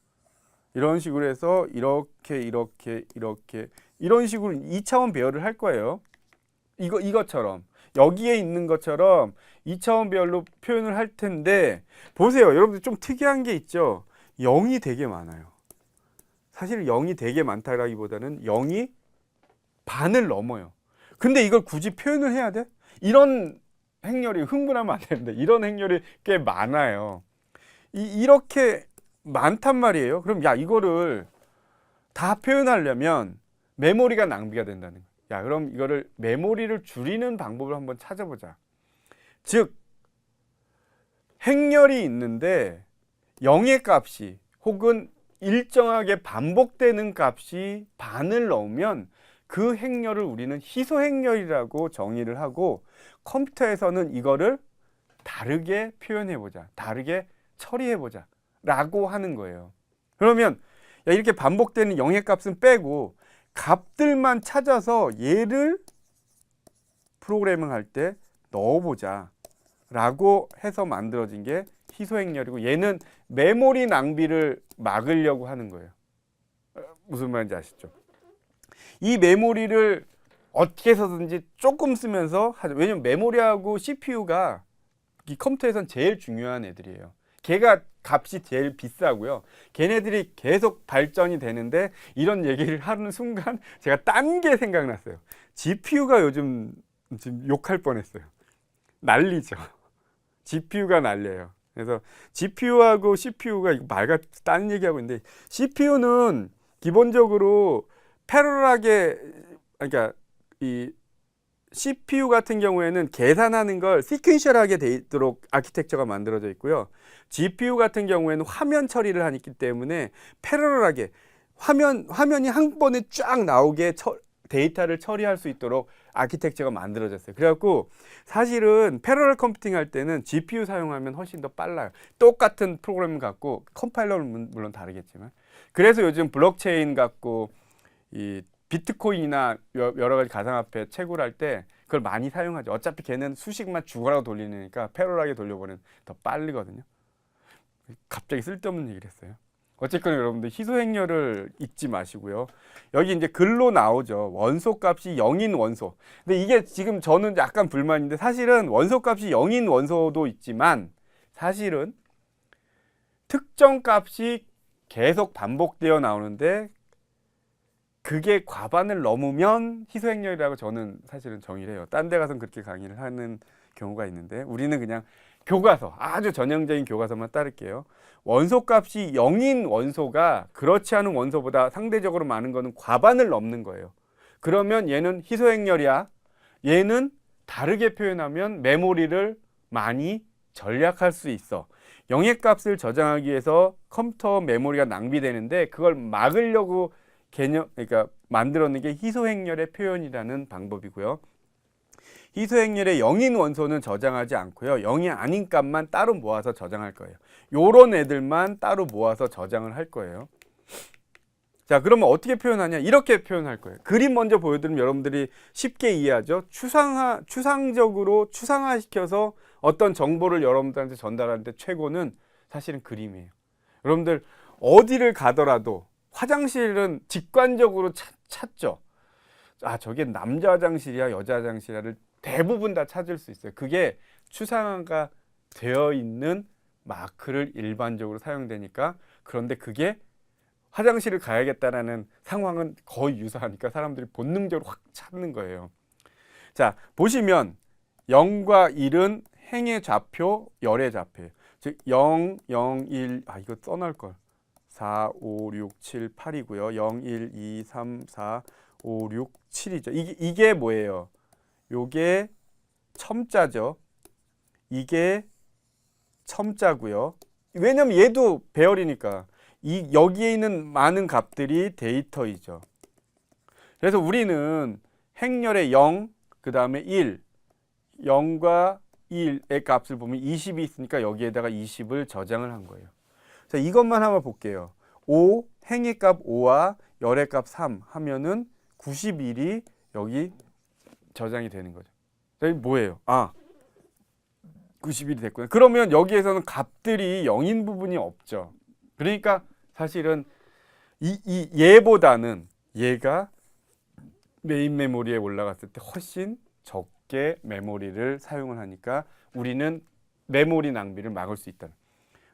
해서 이렇게 이런 식으로 2차원 배열을 할 거예요. 이것처럼 여기에 있는 것처럼 2차원 배열로 표현을 할 텐데, 보세요. 여러분들 좀 특이한 게 있죠. 0이 되게 많아요. 사실 0이 되게 많다라기보다는 0이 반을 넘어요. 근데 이걸 굳이 표현을 해야 돼? 이런 행렬이 흥분하면 안 되는데 이런 행렬이 꽤 많아요. 이렇게 많단 말이에요. 그럼 야 이거를 다 표현하려면 메모리가 낭비가 된다는 거예요. 야 그럼 이거를 메모리를 줄이는 방법을 한번 찾아보자. 즉 행렬이 있는데 0의 값이 혹은 일정하게 반복되는 값이 반을 넣으면 그 행렬을 우리는 희소 행렬이라고 정의를 하고 컴퓨터에서는 이거를 다르게 표현해 보자, 다르게 처리해 보자 라고 하는 거예요. 그러면 야, 이렇게 반복되는 0의 값은 빼고 값들만 찾아서 얘를 프로그래밍 할 때 넣어보자 라고 해서 만들어진 게 희소 행렬이고, 얘는 메모리 낭비를 막으려고 하는 거예요. 무슨 말인지 아시죠? 이 메모리를 어떻게 해서든지 조금 쓰면서 하죠. 왜냐면 메모리하고 CPU가 이 컴퓨터에선 제일 중요한 애들이에요. 걔가 값이 제일 비싸고요. 걔네들이 계속 발전이 되는데 이런 얘기를 하는 순간 제가 딴 게 생각났어요. GPU가 요즘 지금 욕할 뻔했어요. 난리죠. GPU가 난리예요. 그래서 GPU하고 CPU가 말같이 딴 얘기하고 있는데, CPU는 기본적으로 패러럴하게, 그러니까 이 CPU 같은 경우에는 계산하는 걸 시퀀셜하게 돼 있도록 아키텍처가 만들어져 있고요. GPU 같은 경우에는 화면 처리를 하기 때문에 패러럴하게 화면이 한 번에 쫙 나오게 데이터를 처리할 수 있도록 아키텍처가 만들어졌어요. 그래갖고 사실은 패러럴 컴퓨팅 할 때는 GPU 사용하면 훨씬 더 빨라요. 똑같은 프로그램 갖고 컴파일러는 물론 다르겠지만. 그래서 요즘 블록체인 갖고 이 비트코인이나 여러 가지 가상화폐 채굴 할 때 그걸 많이 사용하죠. 어차피 걔는 수식만 죽어라고 돌리니까 패러럴하게 돌려보내면 더 빠르거든요. 갑자기 쓸데없는 얘기를 했어요. 어쨌거나 여러분들 희소 행렬을 잊지 마시고요. 여기 이제 글로 나오죠. 원소 값이 0인 원소. 근데 이게 지금 저는 약간 불만인데, 사실은 원소 값이 0인 원소도 있지만 사실은 특정 값이 계속 반복되어 나오는데 그게 과반을 넘으면 희소 행렬이라고 저는 사실은 정의를 해요. 딴 데 가서는 그렇게 강의를 하는 경우가 있는데, 우리는 그냥 교과서, 아주 전형적인 교과서만 따를게요. 원소값이 0인 원소가 그렇지 않은 원소보다 상대적으로 많은 거는 과반을 넘는 거예요. 그러면 얘는 희소행렬이야. 얘는 다르게 표현하면 메모리를 많이 절약할 수 있어. 0의 값을 저장하기 위해서 컴퓨터 메모리가 낭비되는데 그걸 막으려고 그러니까 만들어낸 게 희소행렬의 표현이라는 방법이고요. 희소행렬의 0인 원소는 저장하지 않고요. 0이 아닌 값만 따로 모아서 저장할 거예요. 요런 애들만 따로 모아서 저장을 할 거예요. 자, 그러면 어떻게 표현하냐? 이렇게 표현할 거예요. 그림 먼저 보여드리면 여러분들이 쉽게 이해하죠. 추상적으로 추상화시켜서 어떤 정보를 여러분들한테 전달하는데 최고는 사실은 그림이에요. 여러분들 어디를 가더라도 화장실은 직관적으로 찾죠. 아, 저게 남자 화장실이야, 여자 화장실이야를 대부분 다 찾을 수 있어요. 그게 추상화가 되어 있는 마크를 일반적으로 사용되니까. 그런데 그게 화장실을 가야겠다라는 상황은 거의 유사하니까 사람들이 본능적으로 확 찾는 거예요. 자, 보시면 0과 1은 행의 좌표, 열의 좌표예요. 즉 0, 0, 1, 이거 써놓을 걸. 4, 5, 6, 7, 8이고요. 0, 1, 2, 3, 4, 5, 6, 7이죠. 이게 뭐예요? 요게 첨자죠. 이게 첨자고요. 왜냐면 얘도 배열이니까 여기에 있는 많은 값들이 데이터이죠. 그래서 우리는 행렬의 0, 그 다음에 1, 0과 1의 값을 보면 20이 있으니까 여기에다가 20을 저장을 한 거예요. 자, 이것만 한번 볼게요. 5, 행의 값 5와 열의 값 3 하면은 91이 여기 저장이 되는 거죠. 여기 뭐예요? 91이 됐구나. 그러면 여기에서는 값들이 0인 부분이 없죠. 그러니까 사실은 얘보다는 얘가 메인 메모리에 올라갔을 때 훨씬 적게 메모리를 사용을 하니까 우리는 메모리 낭비를 막을 수 있다.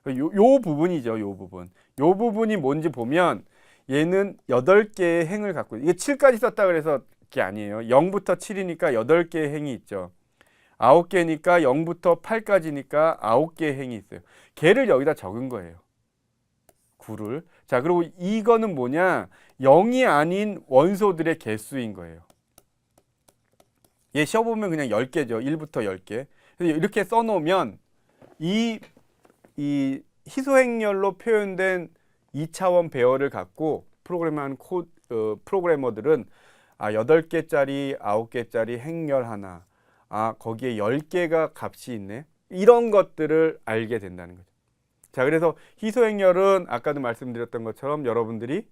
요 부분이죠. 요 부분이 뭔지 보면 얘는 8개의 행을 갖고, 이게 7까지 썼다 그래서 게 아니에요. 0부터 7이니까 8개의 행이 있죠. 9개니까 0부터 8까지니까 9개의 행이 있어요. 걔를 여기다 적은 거예요. 9를. 자, 그리고 이거는 뭐냐? 0이 아닌 원소들의 개수인 거예요. 얘 시험 보면 그냥 10개죠. 1부터 10개. 그래서 이렇게 써놓으면 이 희소행렬로 표현된 2차원 배열을 갖고 프로그래머들은 8개짜리, 9개짜리 행렬 하나, 거기에 10개가 값이 있네. 이런 것들을 알게 된다는 거죠. 자, 그래서 희소행렬은 아까도 말씀드렸던 것처럼 여러분들이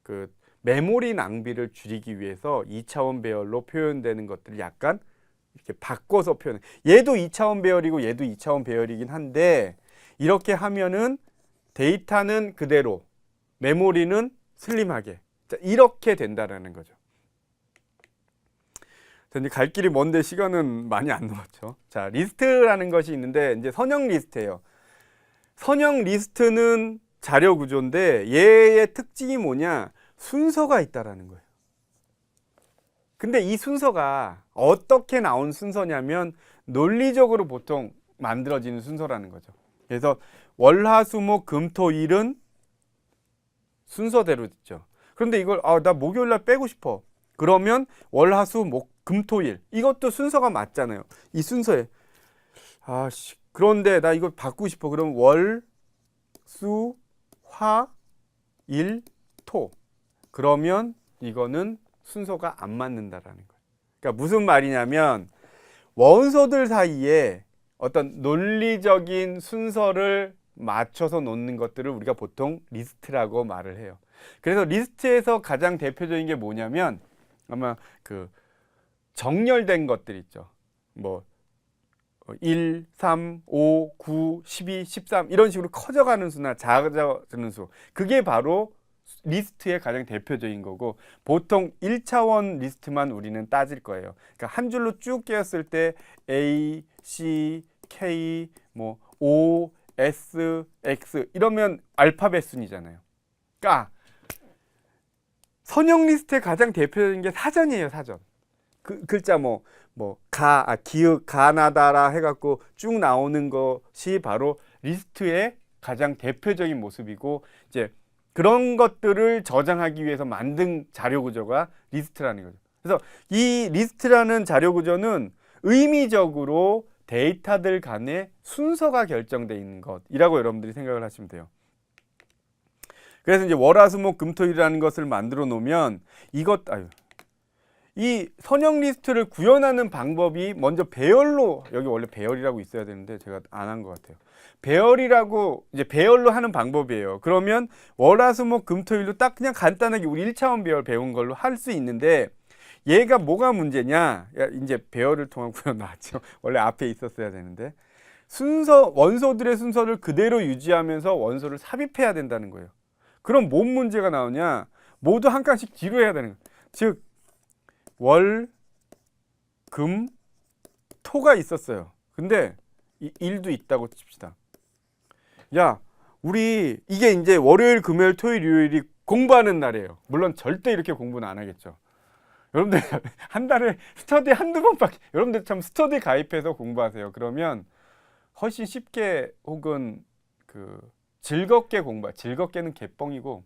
그 메모리 낭비를 줄이기 위해서 2차원 배열로 표현되는 것들을 약간 이렇게 바꿔서 표현해. 얘도 2차원 배열이고 얘도 2차원 배열이긴 한데 이렇게 하면은 데이터는 그대로, 메모리는 슬림하게. 자, 이렇게 된다라는 거죠. 자, 이제 갈 길이 먼데 시간은 많이 안 남았죠. 자, 리스트라는 것이 있는데 이제 선형 리스트예요. 선형 리스트는 자료 구조인데 얘의 특징이 뭐냐? 순서가 있다라는 거예요. 근데 이 순서가 어떻게 나온 순서냐면 논리적으로 보통 만들어지는 순서라는 거죠. 그래서 월화수목금토일은 순서대로 있죠. 그런데 이걸 나 목요일날 빼고 싶어. 그러면 월화수목금토일 이것도 순서가 맞잖아요. 이 순서에 그런데 나 이걸 바꾸고 싶어. 그럼 월, 수, 화, 일, 토. 그러면 이거는 순서가 안 맞는다라는 거예요. 그러니까 무슨 말이냐면 원소들 사이에 어떤 논리적인 순서를 맞춰서 놓는 것들을 우리가 보통 리스트라고 말을 해요. 그래서 리스트에서 가장 대표적인 게 뭐냐면 아마 그 정렬된 것들 있죠. 뭐 1, 3, 5, 9, 12, 13 이런 식으로 커져가는 수나 작아지는 수. 그게 바로 리스트의 가장 대표적인 거고 보통 1차원 리스트만 우리는 따질 거예요. 그러니까 한 줄로 쭉 깨었을 때 A, C, K, 뭐 O, S, X 이러면 알파벳 순이잖아요. 그러니까 선형 리스트의 가장 대표적인 게 사전이에요. 사전. 그 글자 기읍, 가나다라 해갖고 쭉 나오는 것이 바로 리스트의 가장 대표적인 모습이고 이제 그런 것들을 저장하기 위해서 만든 자료 구조가 리스트라는 거죠. 그래서 이 리스트라는 자료 구조는 의미적으로 데이터들 간의 순서가 결정되어 있는 것이라고 여러분들이 생각을 하시면 돼요. 그래서 이제 월화수목금토일이라는 것을 만들어 놓으면 이 선형 리스트를 구현하는 방법이 먼저 배열로, 여기 원래 배열이라고 있어야 되는데 제가 안 한 것 같아요. 배열이라고 이제 배열로 하는 방법이에요. 그러면 월화수목금토일로 딱 그냥 간단하게 우리 1차원 배열 배운 걸로 할 수 있는데 얘가 뭐가 문제냐? 이제 배열을 통한 구현 나왔죠. 원래 앞에 있었어야 되는데 원소들의 순서를 그대로 유지하면서 원소를 삽입해야 된다는 거예요. 그럼 뭔 문제가 나오냐? 모두 한 칸씩 뒤로 해야 되는 거예요. 즉 월, 금, 토가 있었어요. 근데 일도 있다고 칩시다. 우리 이게 이제 월요일, 금요일, 토요일, 일요일이 공부하는 날이에요. 물론 절대 이렇게 공부는 안 하겠죠. 여러분들 한 달에 스터디 한두 번밖에, 여러분들 참 스터디 가입해서 공부하세요. 그러면 훨씬 쉽게 혹은 즐겁게 즐겁게는 개뻥이고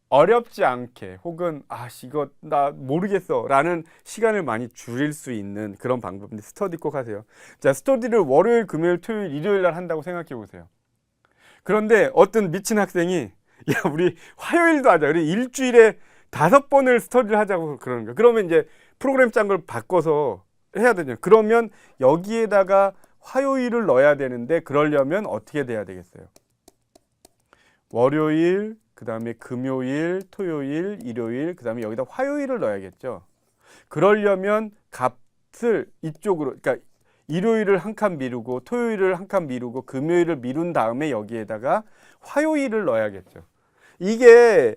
어렵지 않게 혹은 이거 나 모르겠어 라는 시간을 많이 줄일 수 있는 그런 방법인데 스터디 꼭 하세요. 자, 스터디를 월요일, 금요일, 토요일, 일요일 날 한다고 생각해 보세요. 그런데 어떤 미친 학생이 우리 화요일도 하자. 우리 일주일에 5번을 스터디를 하자고 그러는 거예요. 그러면 이제 프로그램 짠 걸 바꿔서 해야 되죠. 그러면 여기에다가 화요일을 넣어야 되는데 그러려면 어떻게 돼야 되겠어요? 월요일, 그 다음에 금요일, 토요일, 일요일, 그 다음에 여기다 화요일을 넣어야겠죠. 그러려면 값을 이쪽으로, 그러니까 일요일을 한 칸 미루고 토요일을 한 칸 미루고 금요일을 미룬 다음에 여기에다가 화요일을 넣어야겠죠. 이게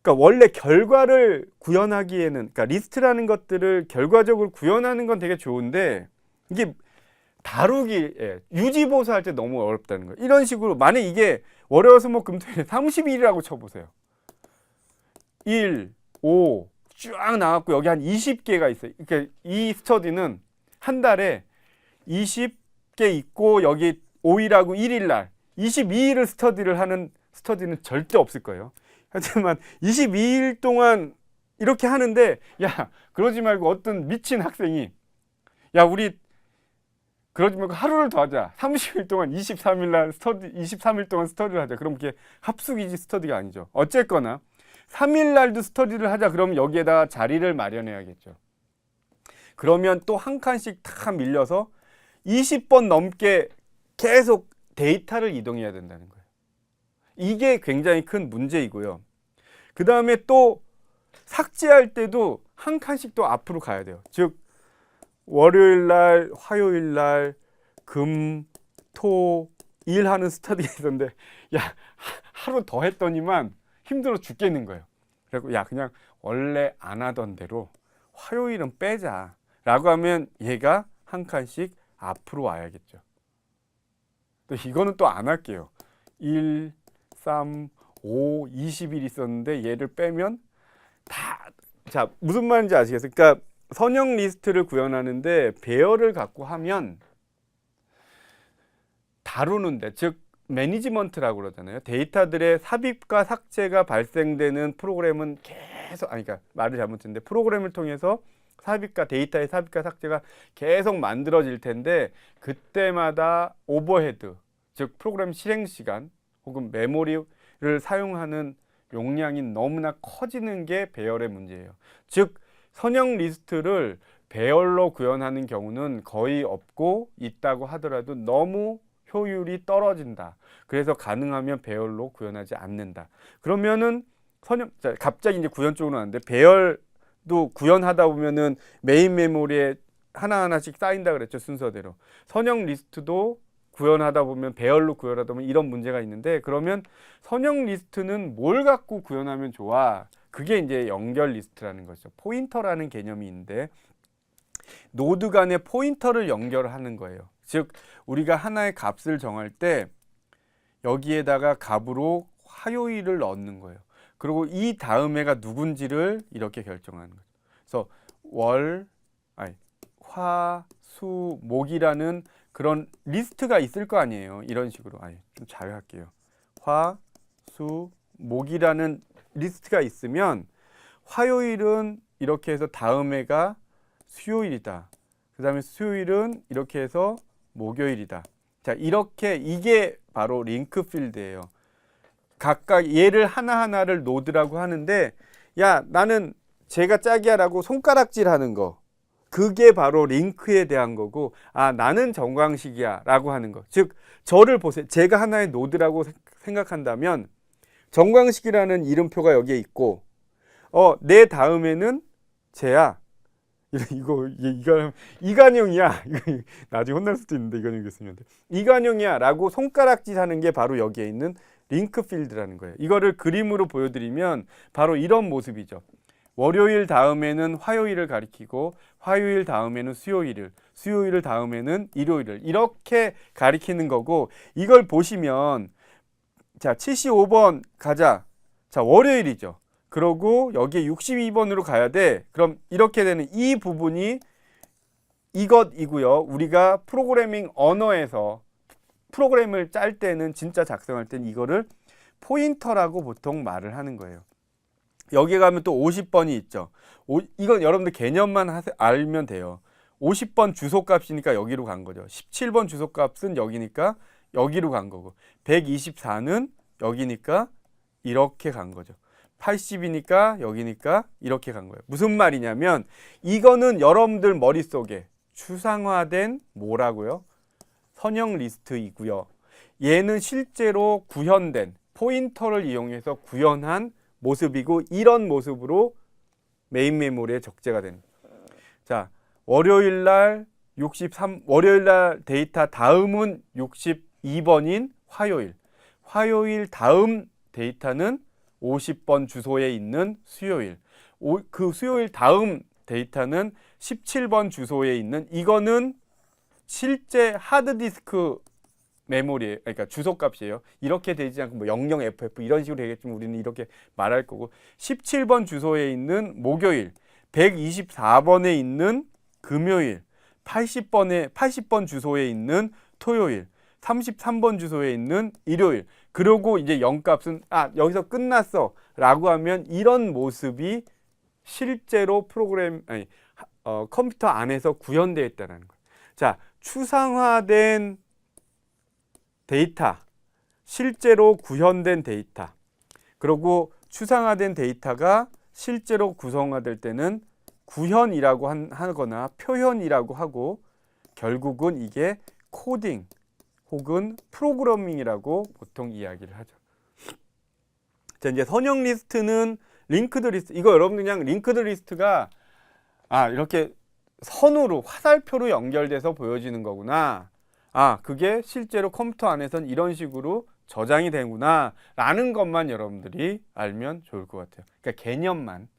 그러니까 원래 결과를 구현하기에는, 그러니까 리스트라는 것들을 결과적으로 구현하는 건 되게 좋은데 이게 유지보수할 때 너무 어렵다는 거예요. 이런 식으로 만약 이게 월화수목금토일 30일이라고 쳐보세요. 1, 5 쫙 나왔고 여기 한 20개가 있어요. 그러니까 이 스터디는 한 달에 20개 있고 여기 5일하고 1일 날 22일을 스터디를 하는 스터디는 절대 없을 거예요. 하지만 22일 동안 이렇게 하는데 야 그러지 말고 어떤 미친 학생이 야 우리 그러지 말고 하루를 더 하자. 30일 동안 23일 날 스터디 23일 동안 스터디를 하자. 그럼 그게 합숙이지 스터디가 아니죠. 어쨌거나 3일 날도 스터디를 하자. 그러면 여기에다가 자리를 마련해야겠죠. 그러면 또 한 칸씩 다 밀려서 20번 넘게 계속 데이터를 이동해야 된다는 거예요. 이게 굉장히 큰 문제이고요. 그 다음에 또 삭제할 때도 한 칸씩 또 앞으로 가야 돼요. 즉 월요일 날, 화요일 날, 금, 토, 일 하는 스터디가 있었는데 야 하루 더 했더니만 힘들어 죽겠는 거예요. 그래서 야 그냥 원래 안 하던 대로 화요일은 빼자 라고 하면 얘가 한 칸씩 앞으로 와야겠죠. 또 이거는 또 안 할게요. 1, 3, 5, 20일 있었는데 얘를 빼면 다, 자, 무슨 말인지 아시겠어요? 그러니까 선형 리스트를 구현하는데 배열을 갖고 하면 다루는데, 즉 매니지먼트라고 그러잖아요. 데이터들의 삽입과 삭제가 발생되는 프로그램은 계속, 아니 그러니까 말을 잘못했는데 프로그램을 통해서 삽입과 데이터의 삽입과 삭제가 계속 만들어질 텐데 그때마다 오버헤드, 즉 프로그램 실행 시간 혹은 메모리를 사용하는 용량이 너무나 커지는 게 배열의 문제예요. 즉 선형 리스트를 배열로 구현하는 경우는 거의 없고 있다고 하더라도 너무 효율이 떨어진다. 그래서 가능하면 배열로 구현하지 않는다. 그러면은 선형, 자, 갑자기 이제 구현 쪽으로 가는데 배열도 구현하다 보면은 메인 메모리에 하나하나씩 쌓인다 그랬죠. 순서대로. 선형 리스트도 구현하다 보면 배열로 구현하다 보면 이런 문제가 있는데 그러면 선형 리스트는 뭘 갖고 구현하면 좋아? 그게 이제 연결 리스트라는 거죠. 포인터라는 개념이 있는데 노드 간의 포인터를 연결하는 거예요. 즉 우리가 하나의 값을 정할 때 여기에다가 값으로 화요일을 넣는 거예요. 그리고 이 다음에가 누군지를 이렇게 결정하는 거죠. 그래서 화, 수, 목이라는 그런 리스트가 있을 거 아니에요. 이런 식으로. 좀 자유할게요. 화, 수, 목이라는 리스트가 있으면 화요일은 이렇게 해서 다음 해가 수요일이다. 그 다음에 수요일은 이렇게 해서 목요일이다. 자, 이렇게 이게 바로 링크 필드예요. 각각 얘를 하나하나를 노드라고 하는데 야 나는 제가 짝이야라고 손가락질 하는 거 그게 바로 링크에 대한 거고 나는 정광식이야 라고 하는 거. 즉 저를 보세요. 제가 하나의 노드라고 생각한다면 정광식이라는 이름표가 여기에 있고 내 다음에는 쟤야. 이간용이야. 나중에 혼날 수도 있는데 이간용 교수님한테. 이간용이야 라고 손가락질 하는 게 바로 여기에 있는 링크 필드라는 거예요. 이거를 그림으로 보여드리면 바로 이런 모습이죠. 월요일 다음에는 화요일을 가리키고 화요일 다음에는 수요일을, 수요일 다음에는 일요일을 이렇게 가리키는 거고 이걸 보시면 자 75번 가자. 자 월요일이죠. 그러고 여기에 62번으로 가야 돼. 그럼 이렇게 되는 이 부분이 이것이고요. 우리가 프로그래밍 언어에서 프로그램을 짤 때는 진짜 작성할 때는 이거를 포인터라고 보통 말을 하는 거예요. 여기에 가면 또 50번이 있죠. 이건 여러분들 개념만 알면 돼요. 50번 주소값이니까 여기로 간 거죠. 17번 주소값은 여기니까 여기로 간 거고 124는 여기니까 이렇게 간 거죠. 80이니까 여기니까 이렇게 간 거예요. 무슨 말이냐면 이거는 여러분들 머릿속에 추상화된 뭐라고요? 선형 리스트이고요. 얘는 실제로 구현된 포인터를 이용해서 구현한 모습이고 이런 모습으로 메인 메모리에 적재가 되는 거예요. 자, 월요일 날 데이터 다음은 62번인 화요일. 화요일 다음 데이터는 50번 주소에 있는 수요일. 그 수요일 다음 데이터는 17번 주소에 있는 이거는 실제 하드디스크 메모리, 그러니까 주소값이에요. 이렇게 되지 않고 뭐 00FF 이런 식으로 되겠지만 우리는 이렇게 말할 거고 17번 주소에 있는 목요일, 124번에 있는 금요일, 80번 주소에 있는 토요일, 33번 주소에 있는 일요일. 그러고 이제 0값은 여기서 끝났어 라고 하면 이런 모습이 실제로 컴퓨터 안에서 구현되어 있다는 거예요. 자, 추상화된 데이터, 실제로 구현된 데이터, 그리고 추상화된 데이터가 실제로 구성화될 때는 구현이라고 하거나 표현이라고 하고, 결국은 이게 코딩 혹은 프로그래밍이라고 보통 이야기를 하죠. 자, 이제 선형 리스트는 링크드 리스트. 이거 여러분들 그냥 링크드 리스트가 이렇게 선으로 화살표로 연결돼서 보여지는 거구나. 그게 실제로 컴퓨터 안에선 이런 식으로 저장이 되구나 라는 것만 여러분들이 알면 좋을 것 같아요. 그러니까 개념만.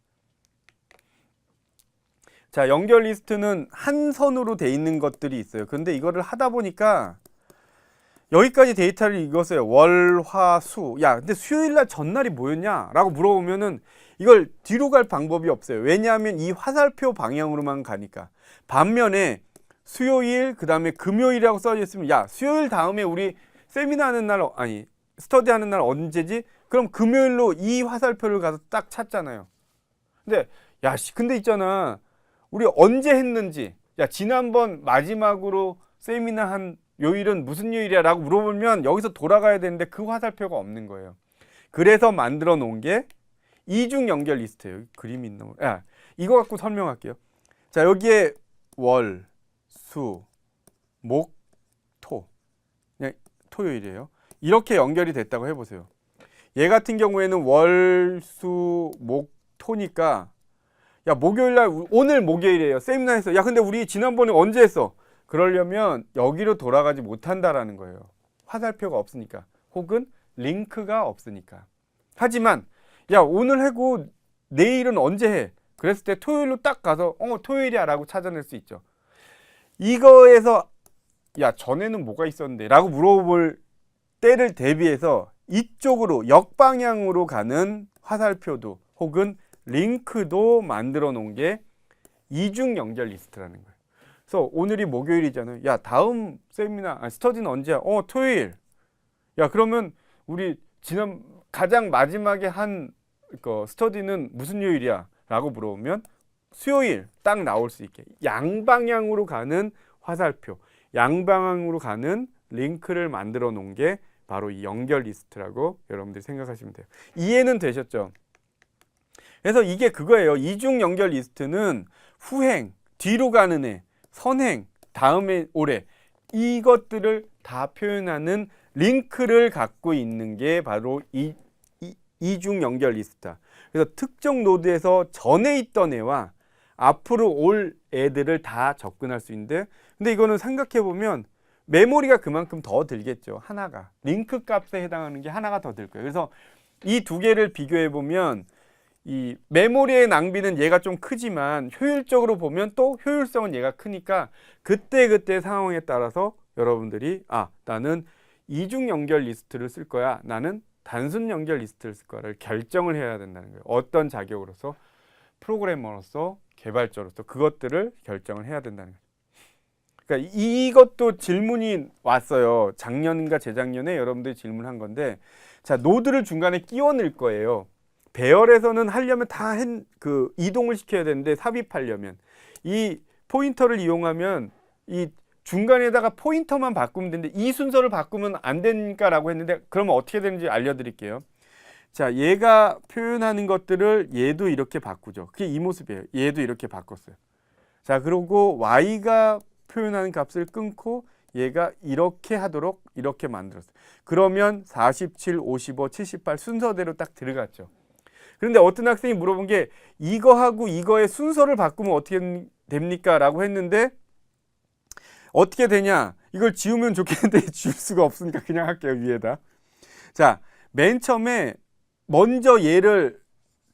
자, 연결 리스트는 한 선으로 돼 있는 것들이 있어요. 그런데 이거를 하다 보니까 여기까지 데이터를 읽었어요. 월, 화, 수. 야, 근데 수요일날 전날이 뭐였냐? 라고 물어보면은 이걸 뒤로 갈 방법이 없어요. 왜냐하면 이 화살표 방향으로만 가니까. 반면에 수요일, 그 다음에 금요일이라고 써져 있으면, 야, 수요일 다음에 우리 세미나 하는 날, 스터디 하는 날 언제지? 그럼 금요일로 이 화살표를 가서 딱 찾잖아요. 근데 있잖아. 우리 언제 했는지, 야, 지난번 마지막으로 세미나 한 요일은 무슨 요일이야? 라고 물어보면 여기서 돌아가야 되는데 그 화살표가 없는 거예요. 그래서 만들어 놓은 게 이중 연결 리스트예요. 여기 그림이 있나? 이거 갖고 설명할게요. 자, 여기에 월, 수, 목, 토. 그냥 토요일이에요. 이렇게 연결이 됐다고 해보세요. 얘 같은 경우에는 월, 수, 목, 토니까, 야, 목요일날, 오늘 목요일이에요. 세미나에서. 야, 근데 우리 지난번에 언제 했어? 그러려면 여기로 돌아가지 못한다라는 거예요. 화살표가 없으니까. 혹은 링크가 없으니까. 하지만, 야, 오늘 하고 내일은 언제 해? 그랬을 때 토요일로 딱 가서, 토요일이야 라고 찾아낼 수 있죠. 이거에서, 야, 전에는 뭐가 있었는데? 라고 물어볼 때를 대비해서 이쪽으로 역방향으로 가는 화살표도 혹은 링크도 만들어 놓은 게 이중 연결 리스트라는 거예요. 그래서 오늘이 목요일이잖아요. 야, 다음 세미나, 스터디는 언제야? 토요일. 야, 그러면 우리 가장 마지막에 한 스터디는 무슨 요일이야? 라고 물어보면 수요일 딱 나올 수 있게 양방향으로 가는 화살표, 양방향으로 가는 링크를 만들어 놓은 게 바로 이 연결 리스트라고 여러분들이 생각하시면 돼요. 이해는 되셨죠? 그래서 이게 그거예요. 이중 연결 리스트는 후행, 뒤로 가는 애, 선행, 다음에 올해 이것들을 다 표현하는 링크를 갖고 있는 게 바로 이중 연결 리스트다. 그래서 특정 노드에서 전에 있던 애와 앞으로 올 애들을 다 접근할 수 있는데, 근데 이거는 생각해 보면 메모리가 그만큼 더 들겠죠. 하나가 링크 값에 해당하는 게 하나가 더 들 거예요. 그래서 이 두 개를 비교해 보면 이 메모리의 낭비는 얘가 좀 크지만 효율적으로 보면 또 효율성은 얘가 크니까 그때 상황에 따라서 여러분들이 나는 이중 연결 리스트를 쓸 거야, 나는 단순 연결 리스트를 쓸 거야를 결정을 해야 된다는 거예요. 어떤 자격으로서, 프로그래머로서, 개발자로서 그것들을 결정을 해야 된다는 거예요. 그러니까 이것도 질문이 왔어요. 작년인가 재작년에 여러분들이 질문한 건데, 자, 노드를 중간에 끼워 넣을 거예요. 배열에서는 하려면 다 이동을 시켜야 되는데, 삽입하려면 이 포인터를 이용하면 이 중간에다가 포인터만 바꾸면 되는데 이 순서를 바꾸면 안 되니까 라고 했는데, 그러면 어떻게 되는지 알려드릴게요. 자, 얘가 표현하는 것들을 얘도 이렇게 바꾸죠. 그게 이 모습이에요. 얘도 이렇게 바꿨어요. 자, 그리고 y가 표현하는 값을 끊고 얘가 이렇게 하도록 이렇게 만들었어요. 그러면 47, 55, 78 순서대로 딱 들어갔죠. 그런데 어떤 학생이 물어본 게, 이거하고 이거의 순서를 바꾸면 어떻게 됩니까? 라고 했는데, 어떻게 되냐? 이걸 지우면 좋겠는데 지울 수가 없으니까 그냥 할게요, 위에다. 자, 맨 처음에 먼저 얘를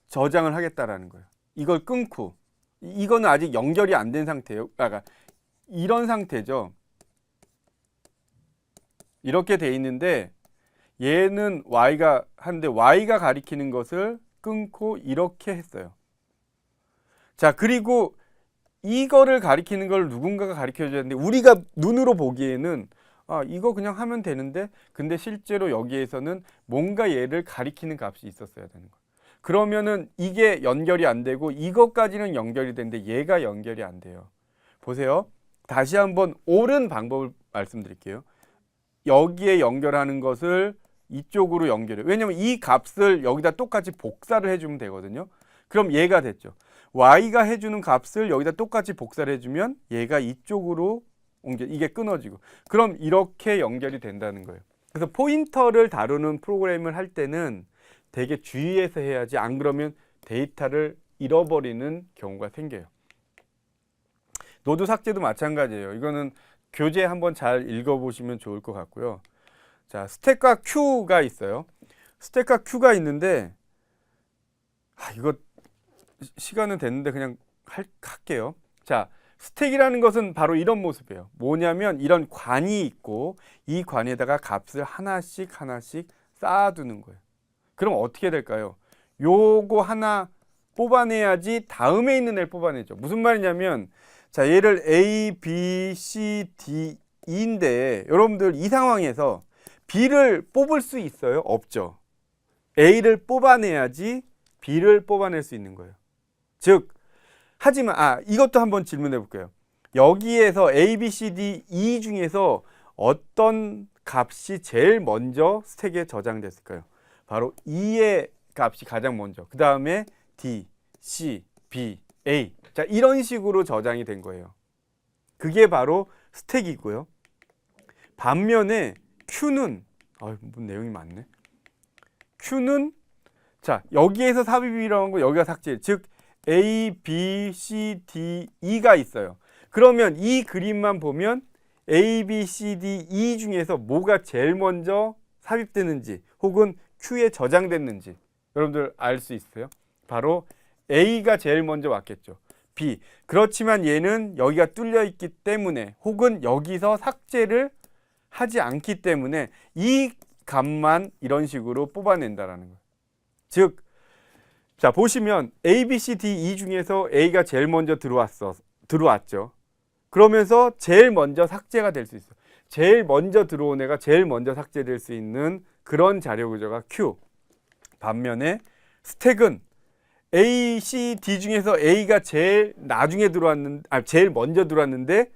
저장을 하겠다라는 거예요. 이걸 끊고. 이거는 아직 연결이 안 된 상태예요. 이런 상태죠. 이렇게 돼 있는데 얘는 y가 하는데 y가 가리키는 것을 끊고 이렇게 했어요. 자, 그리고 이거를 가리키는 걸 누군가가 가르쳐 줘야 되는데 우리가 눈으로 보기에는 아, 이거 그냥 하면 되는데 근데 실제로 여기에서는 뭔가 얘를 가리키는 값이 있었어야 되는 거예요. 그러면은 이게 연결이 안 되고 이것까지는 연결이 되는데 얘가 연결이 안 돼요. 보세요. 다시 한번 옳은 방법을 말씀드릴게요. 여기에 연결하는 것을 이쪽으로 연결해. 왜냐면 이 값을 여기다 똑같이 복사를 해주면 되거든요. 그럼 얘가 됐죠. y가 해주는 값을 여기다 똑같이 복사를 해주면 얘가 이쪽으로 옮겨, 이게 끊어지고. 그럼 이렇게 연결이 된다는 거예요. 그래서 포인터를 다루는 프로그램을 할 때는 되게 주의해서 해야지, 안 그러면 데이터를 잃어버리는 경우가 생겨요. 노드 삭제도 마찬가지예요. 이거는 교재 한번 잘 읽어보시면 좋을 것 같고요. 자, 스택과 큐가 있어요. 스택과 큐가 있는데 이거 시간은 됐는데 그냥 할게요. 자, 스택이라는 것은 바로 이런 모습이에요. 뭐냐면 이런 관이 있고 이 관에다가 값을 하나씩 하나씩 쌓아두는 거예요. 그럼 어떻게 될까요? 요거 하나 뽑아내야지 다음에 있는 애를 뽑아내죠. 무슨 말이냐면 자, 얘를 A, B, C, D, E인데 여러분들 이 상황에서 B를 뽑을 수 있어요? 없죠. A를 뽑아내야지 B를 뽑아낼 수 있는 거예요. 즉, 하지만 이것도 한번 질문해 볼게요. 여기에서 A, B, C, D, E 중에서 어떤 값이 제일 먼저 스택에 저장됐을까요? 바로 E의 값이 가장 먼저. 그 다음에 D, C, B, A. 자, 이런 식으로 저장이 된 거예요. 그게 바로 스택이고요. 반면에 Q는 뭐 내용이 많네. Q는 자, 여기에서 삽입이라는 거 여기가 삭제. 즉 A, B, C, D, E가 있어요. 그러면 이 그림만 보면 A, B, C, D, E 중에서 뭐가 제일 먼저 삽입되는지 혹은 Q에 저장됐는지 여러분들 알 수 있어요? 바로 A가 제일 먼저 왔겠죠. B. 그렇지만 얘는 여기가 뚫려 있기 때문에 혹은 여기서 삭제를 하지 않기 때문에 이 값만 이런 식으로 뽑아낸다라는 거예요. 즉, 자, 보시면 A, B, C, D, E 중에서 A가 제일 먼저 들어왔죠. 그러면서 제일 먼저 삭제가 될 수 있어요. 제일 먼저 들어온 애가 제일 먼저 삭제될 수 있는 그런 자료 구조가 Q. 반면에 스택은 A, C, D 중에서 A가 제일 나중에 제일 먼저 들어왔는데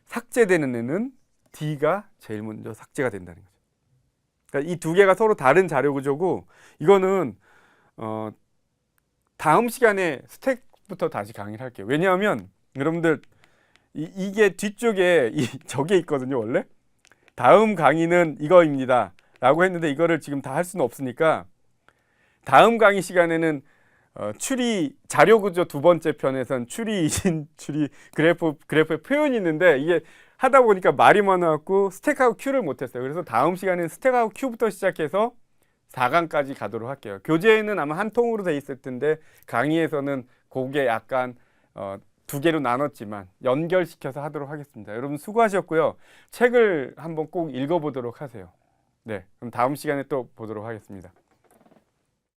삭제되는 애는 D가 제일 먼저 삭제가 된다는 거죠. 그러니까 이 두 개가 서로 다른 자료 구조고 이거는 다음 시간에 스택부터 다시 강의를 할게요. 왜냐하면 여러분들 이게 뒤쪽에 저게 있거든요. 원래 다음 강의는 이거입니다 라고 했는데 이거를 지금 다 할 수는 없으니까 다음 강의 시간에는 추리 자료 구조 두 번째 편에선 추리 이진 추리 그래프의 표현이 있는데 이게 하다 보니까 말이 많아갖고 스택하고 큐를 못했어요. 그래서 다음 시간에는 스택하고 큐부터 시작해서 4강까지 가도록 할게요. 교재에는 아마 한 통으로 돼 있을 텐데 강의에서는 그게 약간 두 개로 나눴지만 연결시켜서 하도록 하겠습니다. 여러분 수고하셨고요. 책을 한번 꼭 읽어보도록 하세요. 네, 그럼 다음 시간에 또 보도록 하겠습니다.